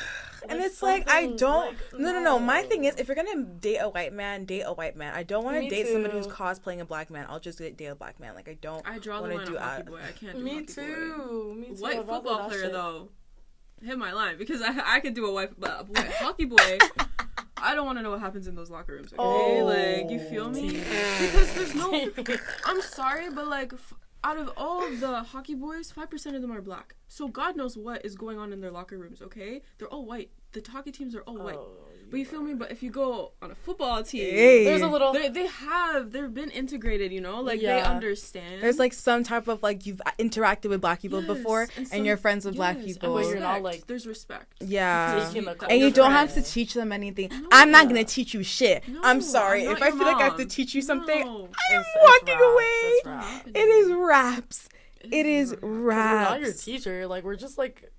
B: And it's like, I don't... Like, no. My thing is, if you're going to date a white man, date a white man. I don't want to date somebody who's cosplaying a black man. I'll just date a black man. Like, I don't
A: I draw the line on hockey boy. I can't do
C: Me
A: hockey
C: too.
A: boy. White football player, though. Hit my line. Because I could do a white hockey boy. I don't want to know what happens in those locker rooms, okay? Like, you feel me? Because there's no... I'm sorry, but, like... Out of all of the hockey boys, 5% of them are black. So God knows what is going on in their locker rooms, okay? They're all white. The hockey teams are all white. But you feel me? But if you go on a football team,
C: there's a little...
A: They've been integrated, you know? Like, they understand.
B: There's, like, some type of, like, you've interacted with black people before, and you're friends with black people.
C: But you're not, like...
A: There's respect.
B: Yeah. And you don't have to teach them anything. No. I'm not going to teach you shit. No, I'm sorry. If I feel like I have to teach you something, I'm walking away. It is raps. It is raps.
C: We're not your teacher. Like, we're just, like...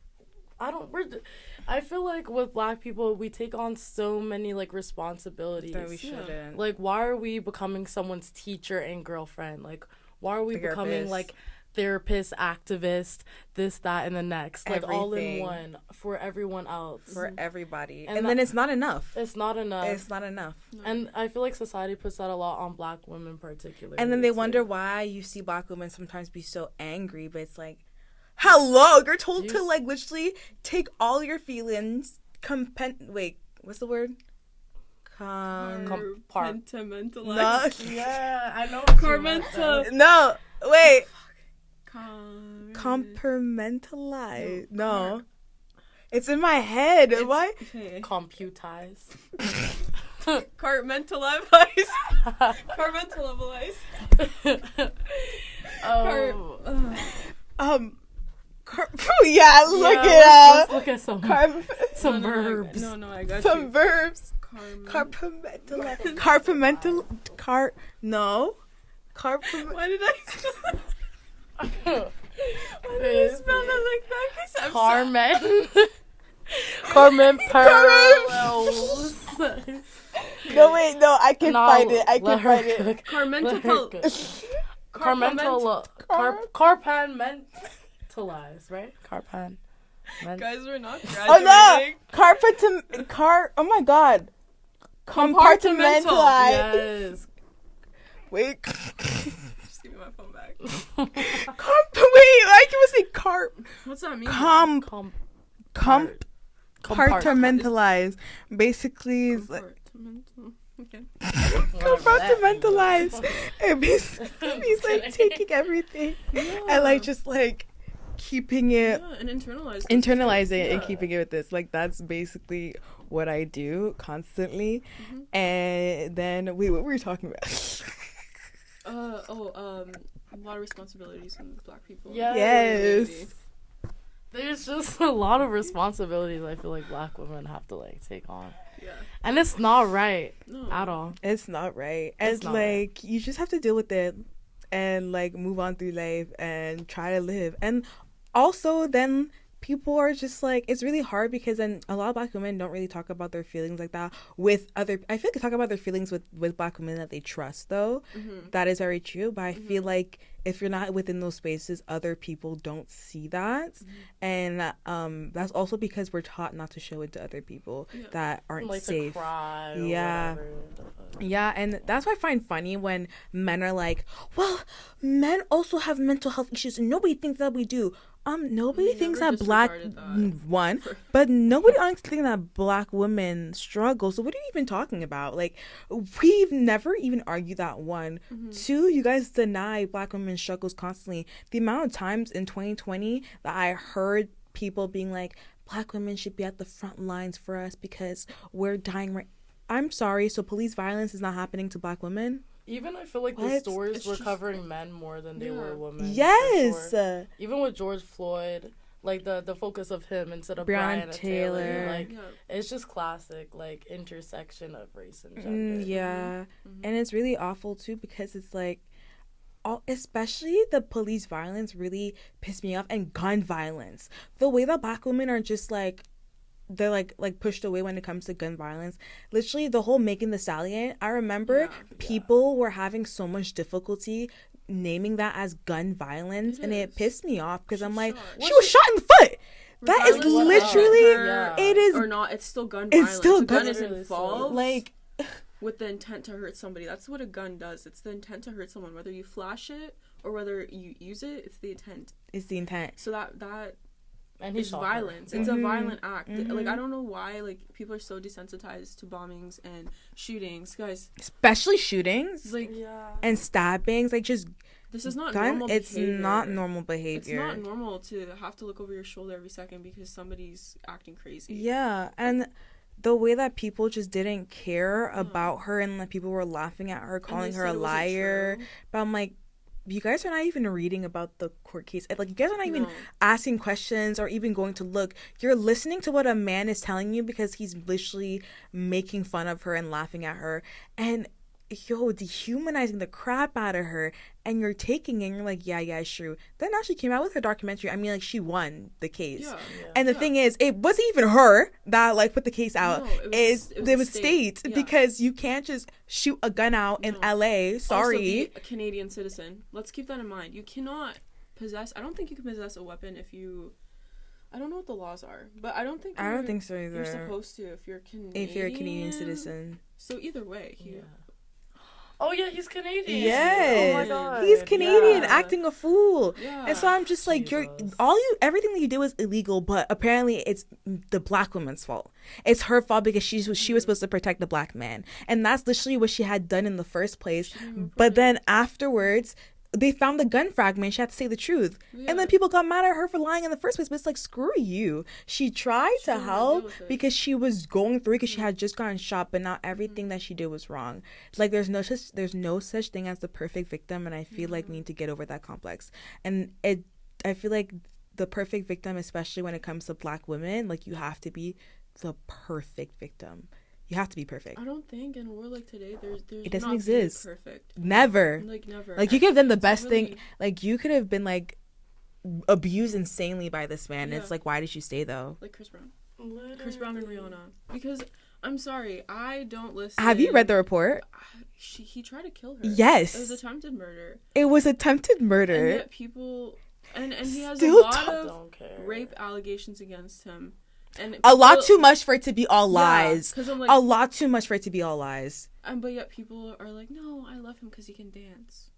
C: I feel like with black people, we take on so many, like, responsibilities.
B: That we shouldn't.
C: Like, why are we becoming someone's teacher and girlfriend? Like, why are we becoming, like, therapist, activist, this, that, and the next. Like, all in
B: Everything.
C: one for everyone else.
B: For everybody.
C: And
B: And then it's not enough.
C: It's not enough.
B: It's not enough.
C: And I feel like society puts that a lot on Black women particularly.
B: And then they
C: too.
B: wonder why you see Black women sometimes be so angry, but it's like, hello, you're told to like literally take all your feelings, what's the word?
A: Compartmentalize.
C: Yeah, I know.
B: No, wait.
A: Compartmentalize.
B: Compartmentalize. No. It's in my head. Why?
A: Okay.
C: Computize.
A: Compartmentalize. Compartmentalize.
B: Yeah, look it up.
C: Let's look at some verbs.
A: No, I got
B: Some
A: you.
B: verbs. Compartmentalize.
A: Why did I spell it like that? 'Cause I'm
C: Carmen parallels.
B: No, wait, no, I can find it. I can find it.
C: Carmentalize, right?
A: Guys, we're not
B: Oh
A: graduating.
B: no! Oh my god. Compartmentalize.
C: Yes.
B: Wait.
A: Just give me my phone back.
B: Wait, I can say carp.
A: What's that mean?
B: Compartmentalize. Basically, it's like
A: Compartmental. Okay.
B: compartmentalize. It basically means like taking everything and like just like keeping it,
A: Yeah, and
B: internalizing it and keeping it with this. Like that's basically what I do constantly. And then wait, what were we talking about?
A: A lot of responsibilities on Black people.
B: Yes.
C: There's just a lot of responsibilities I feel like Black women have to like take on.
A: Yeah.
C: And it's not right at all.
B: It's not right. And
C: It's not
B: like you just have to deal with it and like move on through life and try to live. And also then people are just like, it's really hard because then a lot of Black women don't really talk about their feelings like that with other, I feel like they talk about their feelings with Black women that they trust though. That is very true, but I feel like if you're not within those spaces, other people don't see that. And that's also because we're taught not to show it to other people that aren't
C: like
B: safe.
C: To cry or
B: Yeah.
C: whatever.
B: Yeah, and that's what I find funny when men are like, well, men also have mental health issues and nobody thinks that we do. Nobody thinks that Black one, but nobody honestly thinks that Black women struggle. So what are you even talking about? Like, we've never even argued that one. Two, you guys deny Black women's struggles constantly. The amount of times in 2020 that I heard people being like, Black women should be at the front lines for us because we're dying right. I'm sorry, so police violence is not happening to Black women?
C: Even I feel like the stories were covering men more than they were women.
B: Yes.
C: Sure. Even with George Floyd, like the focus of him instead of Breonna Taylor. Like it's just classic like intersection of race and gender.
B: And it's really awful too because it's like especially the police violence really pissed me off, and gun violence. The way that Black women are just like they're like pushed away when it comes to gun violence. Literally the whole Megan Thee Stallion, I remember people were having so much difficulty naming that as gun violence, and it pissed me off because I'm like, she was shot in the foot. That is literally it is
A: or not, it's still gun violence.
B: It's still
A: gun is involved
B: like
A: with the intent to hurt somebody. That's what a gun does. It's the intent to hurt someone, whether you flash it or whether you use it. It's the intent. So that and it's violence. It's a violent act. Like, I don't know why, like, people are so desensitized to bombings and shootings, guys.
B: Especially shootings,
A: like,
B: and stabbings. Like, just
A: this is not normal behavior.
B: It's not normal behavior.
A: It's not normal to have to look over your shoulder every second because somebody's acting crazy.
B: Yeah, and the way that people just didn't care about her, and like people were laughing at her, calling her a liar. But I'm like, you guys are not even reading about the court case. Like, you guys are not even asking questions or even going to look. You're listening to what a man is telling you because he's literally making fun of her and laughing at her. And, dehumanizing the crap out of her. And you're taking it and you're like, yeah, it's true. Then now she came out with her documentary. I mean, like, she won the case. And the thing is, it wasn't even her that, like, put the case out. No, it was state. Because you can't just shoot a gun out in LA. Sorry.
A: Also, be a Canadian citizen. Let's keep that in mind. You cannot possess. I don't think you can possess a weapon if you. I don't know what the laws are, but I don't think
B: so either.
A: You're supposed to if you're Canadian.
B: If you're a Canadian citizen.
A: So either way,
C: Oh yeah, he's Canadian.
B: Yes.
C: Oh my god.
B: He's Canadian, acting a fool.
A: Yeah.
B: And so I'm just like, everything that you did was illegal, but apparently it's the black woman's fault. It's her fault because she was supposed to protect the black man, and that's literally what she had done in the first place. But then afterwards, they found the gun fragment. She had to say the truth. Yeah. And then people got mad at her for lying in the first place. But it's like, screw you. She tried to help because she was going through it because she had just gotten shot. But not everything that she did was wrong. Like, there's no such thing as the perfect victim. And I feel like we need to get over that complex. And I feel like the perfect victim, especially when it comes to black women, like, you have to be the perfect victim. You have to be perfect.
A: I don't think in a world like today, there's
B: it doesn't
A: not
B: exist.
A: Perfect.
B: Never.
A: Never.
B: Like, you could have done the best thing. Like, you could have been, like, abused insanely by this man. Yeah. It's like, why did you stay, though?
A: Like Chris Brown. Literally. Chris Brown and Rihanna. Because, I'm sorry, I don't listen.
B: Have you read the report?
A: He tried to kill her.
B: Yes.
A: It was attempted murder.
B: It was attempted murder.
A: And yet people... And he has a lot of rape allegations against him. And
B: a lot too much for it to be all lies.
A: Yeah, I'm like,
B: a lot too much for it to be all lies.
A: But yet people are like, no, I love him because he can dance.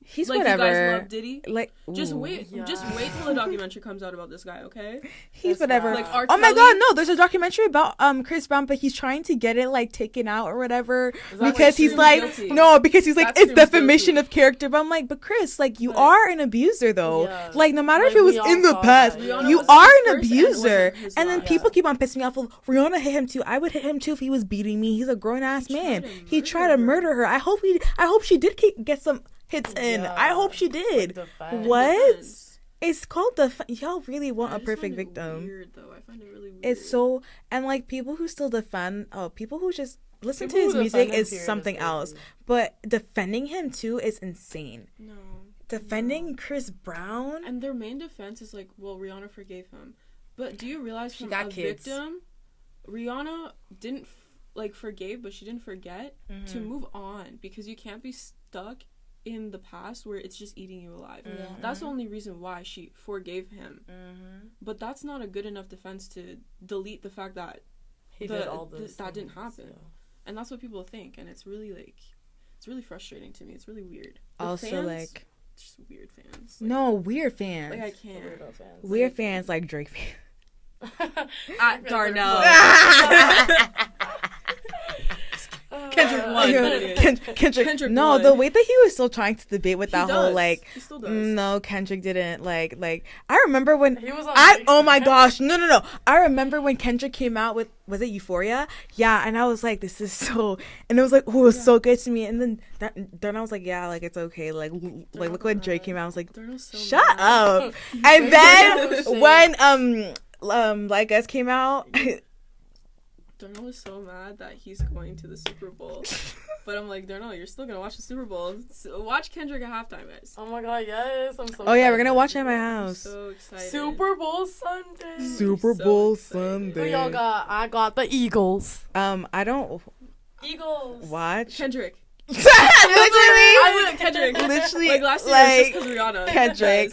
B: He's
A: like,
B: whatever.
A: You guys love Diddy?
B: Like,
A: just wait till the documentary comes out about this guy, okay?
B: He's whatever.
A: Like,
B: oh my god, no! There's a documentary about Chris Brown, but he's trying to get it like taken out or whatever because he's like, guilty? No, because he's like, it's defamation of character. But I'm like, but Chris, like, you are an abuser though. Yeah. Like, no matter if it was in the past, you are an abuser. And then people keep on pissing me off. Well, Rihanna hit him too. I would hit him too if he was beating me. He's a grown ass man. He tried to murder her. I hope she did get some hits in. I hope she did. What? It's called y'all really want a perfect victim.
A: Weird, though. I find it really weird.
B: It's so, and like people who still defend, people who just listen to his music is something else. But defending him too is insane.
A: No.
B: Defending Chris Brown,
A: and their main defense is like, well, Rihanna forgave him. But do you realize from a victim, Rihanna didn't forgave, but she didn't forget to move on, because you can't be stuck in the past where it's just eating you alive. That's the only reason why she forgave him. But that's not a good enough defense to delete the fact that
C: he did all this
A: that didn't happen. And that's what people think, and it's really it's really frustrating to me. It's really weird.
B: Also, fans, like,
A: just weird fans.
B: No, weird fans.
A: Like, I can't.
B: Weird fans like Drake fans.
A: At Darnell. Kendrick won.
B: Kendrick no, won. The way that he was still trying to debate with that whole like,
A: he still does.
B: No, Kendrick didn't like. I remember when
C: he was on
B: oh my gosh, no. I remember when Kendrick came out with, was it Euphoria? Yeah, and I was like, this is so, and it was like, oh, it was so good to me. And then I was like, yeah, like it's okay. Like look when Drake came out, I was like, so shut up. And then when Like Us came out.
A: Darnell was so mad that he's going to the Super Bowl. But I'm like, Darnell, you're still going to watch the Super Bowl. So watch Kendrick at halftime, guys.
C: Oh my god, yes. I'm so
B: excited. Yeah, we're going to watch it at my house.
A: I'm so excited.
C: Super Bowl Sunday.
B: Super Bowl Sunday.
C: Who y'all got? I got the Eagles.
B: I don't...
C: Eagles.
B: Watch.
A: Kendrick.
B: Literally,
A: I went Kendrick.
B: Literally,
A: like last year, it was just because Rihanna.
B: Kendrick.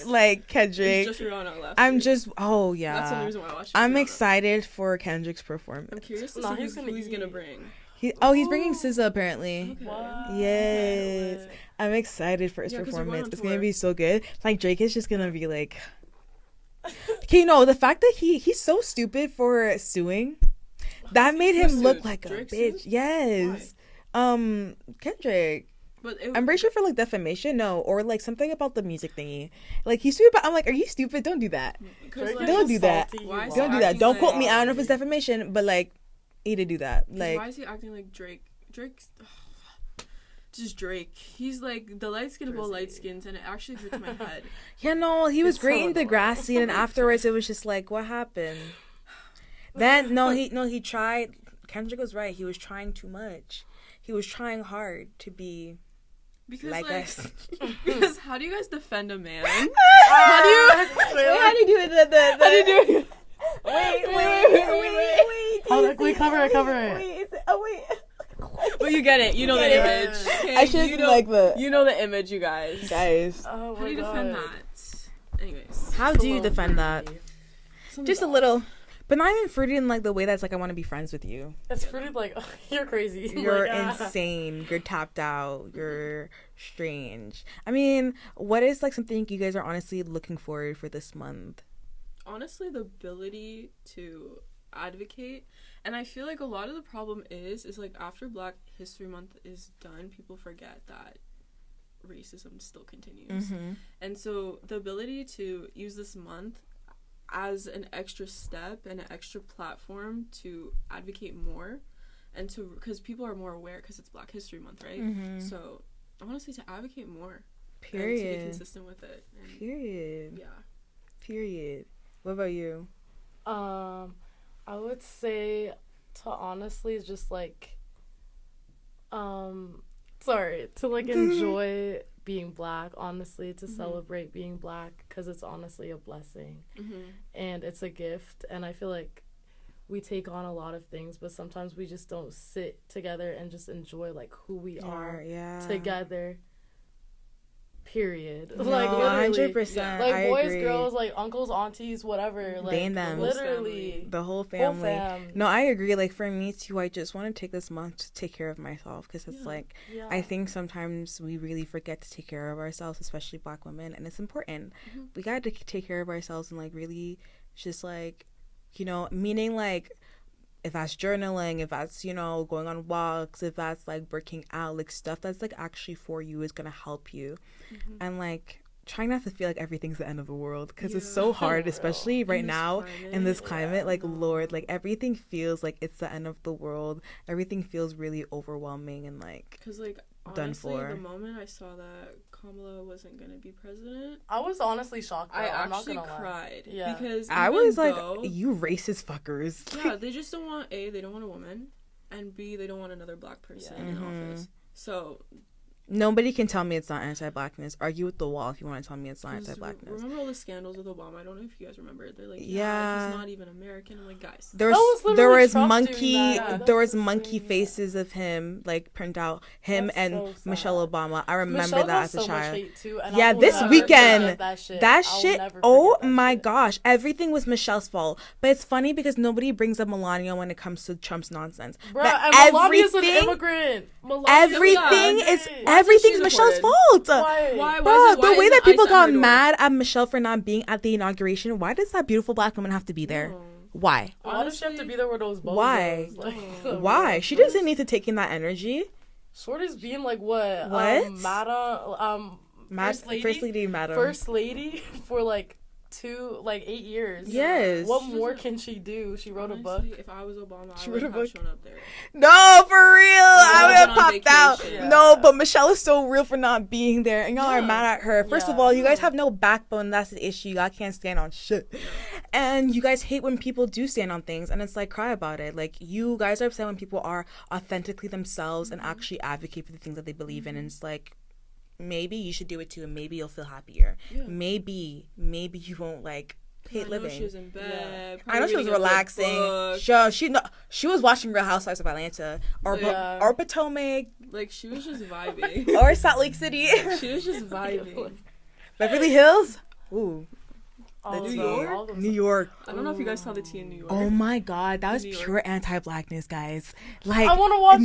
A: It's just Rihanna last
B: I'm
A: year.
B: just, oh yeah.
A: That's the only reason why I watched it.
B: I'm excited for Kendrick's performance.
A: I'm curious to see who he's gonna bring.
B: He's bringing SZA apparently.
A: Okay.
C: What?
B: Yes, I'm excited for his performance. It's gonna be so good. Like Drake is just gonna be like, okay, no, the fact that he's so stupid for suing, that made him look like a bitch. Yes.
A: Why?
B: Kendrick.
A: But
B: I'm pretty sure for like defamation, no, or like something about the music thingy. Like he's stupid. I'm like, are you stupid? Don't do that. Don't do that. Don't do that. Don't quote me. I don't know if it's defamation, but like, he did do that. Like,
A: why is he acting like Drake? Just Drake. He's like the light skin of all light skins, and it actually hurts my head.
B: Yeah, no, he was great in the grass scene, and afterwards it was just like, what happened? Then he tried. Kendrick was right. He was trying too much. He was trying hard to be like us.
A: Because how do you guys defend a man?
B: How do you do it? How do you do it? Wait.
C: Wait, cover it.
B: Wait.
A: Well, you get it. You know the image. Okay?
B: I should like the.
A: You know the image, you guys.
B: Guys.
C: Oh,
A: how do you defend that?
B: How do you defend that? Just a little, but not even fruity in like the way that's like I want to be friends with you.
C: It's fruity like you're crazy.
B: You're
C: like,
B: insane. You're tapped out. You're strange. I mean, what is like something you guys are honestly looking forward for this month?
A: Honestly, the ability to advocate. And I feel like a lot of the problem is like after Black History Month is done, people forget that racism still continues.
B: Mm-hmm.
A: And so the ability to use this month as an extra step and an extra platform to advocate more, and to, because people are more aware because it's Black History Month, right?
B: Mm-hmm.
A: So I want to say to advocate more.
B: Period.
A: And to be consistent with it. And
B: Period.
A: yeah.
B: Period. What about you?
C: I would say to honestly just like to like enjoy being Black, honestly, to celebrate being Black, because it's honestly a blessing and it's a gift. And I feel like we take on a lot of things, but sometimes we just don't sit together and just enjoy like who we are together. Period.
B: No,
C: like literally,
B: 100%.
C: like
B: I
C: boys,
B: agree.
C: girls, like uncles, aunties, whatever. Like
B: They and them.
C: literally
B: The whole family. No, I agree. Like for me too, I just want to take this month to take care of myself, because it's like I think sometimes we really forget to take care of ourselves, especially Black women, and it's important. We got to take care of ourselves and like really just like, you know, meaning like, if that's journaling, if that's, you know, going on walks, if that's like working out, like stuff that's like actually for you is gonna help you. And like trying not to feel like everything's the end of the world, because it's so hard, especially right now in this climate. Like Lord, like everything feels like it's the end of the world. Everything feels really overwhelming and like,
A: because like
B: done
A: honestly,
B: for.
A: the moment I saw that Kamala wasn't gonna be president,
C: I was honestly shocked.
A: I
C: I'm
A: actually
C: not gonna
A: cried.
C: Yeah.
A: Because
B: I was like,
A: though,
B: you racist fuckers.
A: yeah, they just don't want A, they don't want a woman, and B, they don't want another Black person in office. So
B: nobody can tell me it's not anti-Blackness. Argue with the wall if you want to tell me it's not anti-Blackness.
A: Remember all the scandals with Obama? I don't know if you guys remember. They're like, he's not even American. I'm like, guys,
B: there was monkey faces of him like print out him. That's and so Michelle Obama. I remember Michelle that as a child. Too, this weekend, that shit. Oh my gosh, everything was Michelle's fault. But it's funny because nobody brings up Melania when it comes to Trump's nonsense.
C: Bruh, and Melania's an immigrant.
B: Everything's Michelle's fault.
A: Why?
B: The way that people got mad at Michelle for not being at the inauguration, why does that beautiful Black woman have to be there? Why?
C: Why does she have to be there with those bozos?
B: Why? Why? She doesn't need to take in that energy.
C: Shorty's being like what? First lady for like 8 years.
B: Yes.
C: What more can she do? She wrote a book.
A: If I was Obama, I would have shown up there.
B: No, for real. I would have popped out.
A: Yeah.
B: No, but Michelle is so real for not being there, and y'all are mad at her. First of all, you guys have no backbone. That's the issue. Y'all can't stand on shit. And you guys hate when people do stand on things, and it's like, cry about it. Like, you guys are upset when people are authentically themselves and actually advocate for the things that they believe in, and it's like, maybe you should do it too, and maybe you'll feel happier. Maybe you won't like hate living.
A: She was in bed.
B: I know she was relaxing. She was watching Real Housewives of Atlanta or Potomac.
A: Like, she was just vibing.
B: Or Salt Lake City.
A: She was just vibing.
B: Beverly Hills. Ooh.
A: New York. I don't know if you guys saw the tea in New York.
B: Oh my God, that was pure anti-Blackness, guys. Like,
C: I want to watch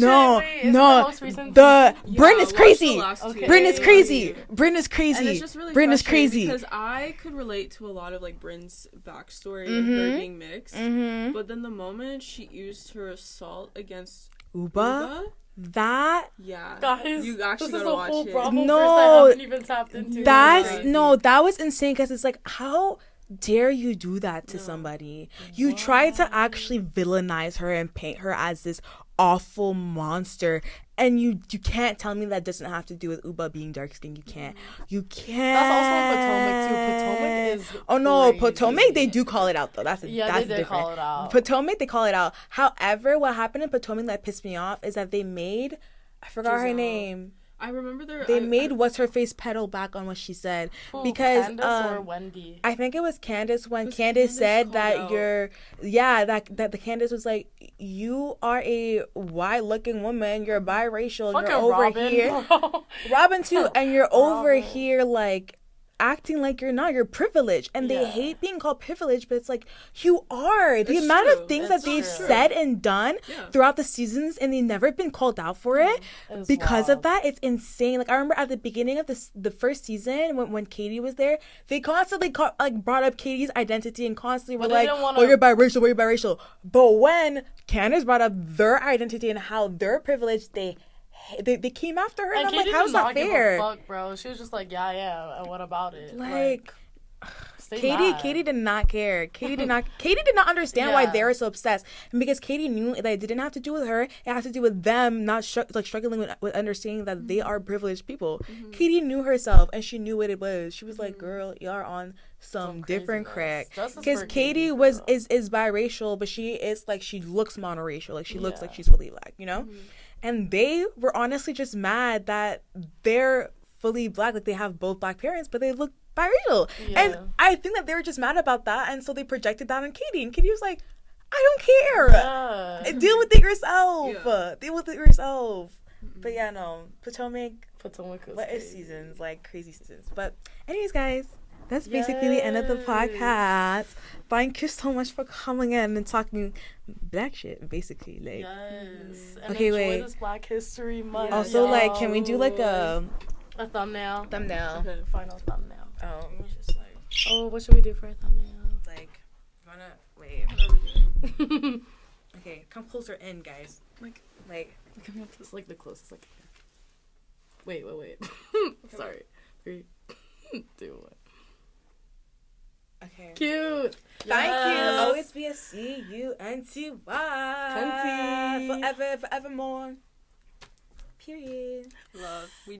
C: it.
B: Bryn is crazy. Bryn is crazy. Bryn is crazy.
A: And it's just really
B: Bryn is crazy
A: because I could relate to a lot of like Bryn's backstory and her being mixed. But then the moment she used her assault against Uba,
B: that
C: guys,
A: you actually
C: this is
A: gotta
C: a
A: watch
C: whole
A: it.
C: problem I haven't even tapped into.
B: That was insane, because it's like, how dare you do that to somebody? You try to actually villainize her and paint her as this awful monster, and you can't tell me that doesn't have to do with Uba being dark skinned. You can't.
C: That's also Potomac too. Potomac is crazy.
B: Potomac, they do call it out though. That's
C: they did call it out.
B: Potomac, they call it out. However, what happened in Potomac that pissed me off is that they made, I forgot her name.
A: I remember
B: they made what's her face pedal back on what she said. Because
C: Candace or Wendy?
B: I think it was Candace, when Candace said that that the Candace was like, you are a white looking woman, you're biracial,
C: fucking
B: you're over
C: Robin,
B: here
C: bro.
B: Robin too, and you're over here like acting like you're not. You're privileged. And they
C: Yeah.
B: hate being called privileged, but it's like, you are. The
A: It's
B: amount
A: true.
B: of things
C: It's
B: that they've
C: true.
B: said and done
A: Yeah.
B: throughout the seasons, and they've never been called out for it.
C: It's
B: Because
C: wild.
B: of that, it's insane. Like, I remember at the beginning of the first season, when Katie was there, they constantly brought up Katie's identity and constantly were
C: But they
B: like,
C: didn't wanna-
B: oh, you're biracial, you're biracial. But when Candace brought up their identity and how they're privileged, they came after her, and I'm
C: Katie
B: like, how's
C: did
B: that
C: not give
B: fair?
C: a fuck, bro. She was just like, yeah, I am, and what about it?
B: Like,
C: stay
B: Katie
C: mad.
B: did not care. Katie did not understand why
C: Yeah.
B: they were so obsessed. And because Katie knew that it didn't have to do with her, it had to do with them not struggling with understanding that they are privileged people. Katie knew herself, and she knew what it was. She was like, girl, y'all are on some different crack.
C: Justice
B: Because
C: for
B: Katie
C: Katie,
B: is biracial, but she is like, she looks monoracial. Like, she looks like she's fully black, you know? And they were honestly just mad that they're fully black, like they have both black parents, but they look biracial.
C: Yeah.
B: And I think that they were just mad about that, and so they projected that on Katie. And Katie was like, I don't care.
C: Yeah.
B: Deal with it yourself.
A: Yeah.
B: Deal with it yourself. But yeah, no. Potomac,
C: Potomac was
B: what is
C: crazy.
B: seasons, like crazy seasons. But anyways, guys, that's basically the end of the podcast. Thank you so much for coming in and talking black shit, basically. Like,
C: Yes. And
B: Okay,
C: enjoy
B: wait.
C: this Black History Month.
B: also, like, can we do like a
C: thumbnail?
B: thumbnail?
A: Okay.
C: Final thumbnail.
B: Just like,
C: Oh, what should we do for a thumbnail?
B: like, wait.
A: What are we doing?
B: Okay, come closer in, guys. Like,
C: It's like the closest I can. Wait. Sorry. 3, 2, 1.
B: okay.
C: Cute.
B: Thank you.
C: Yes.
B: Always be a CUNTY.
C: Cunty.
B: Forever, forevermore. Period.
A: Love. We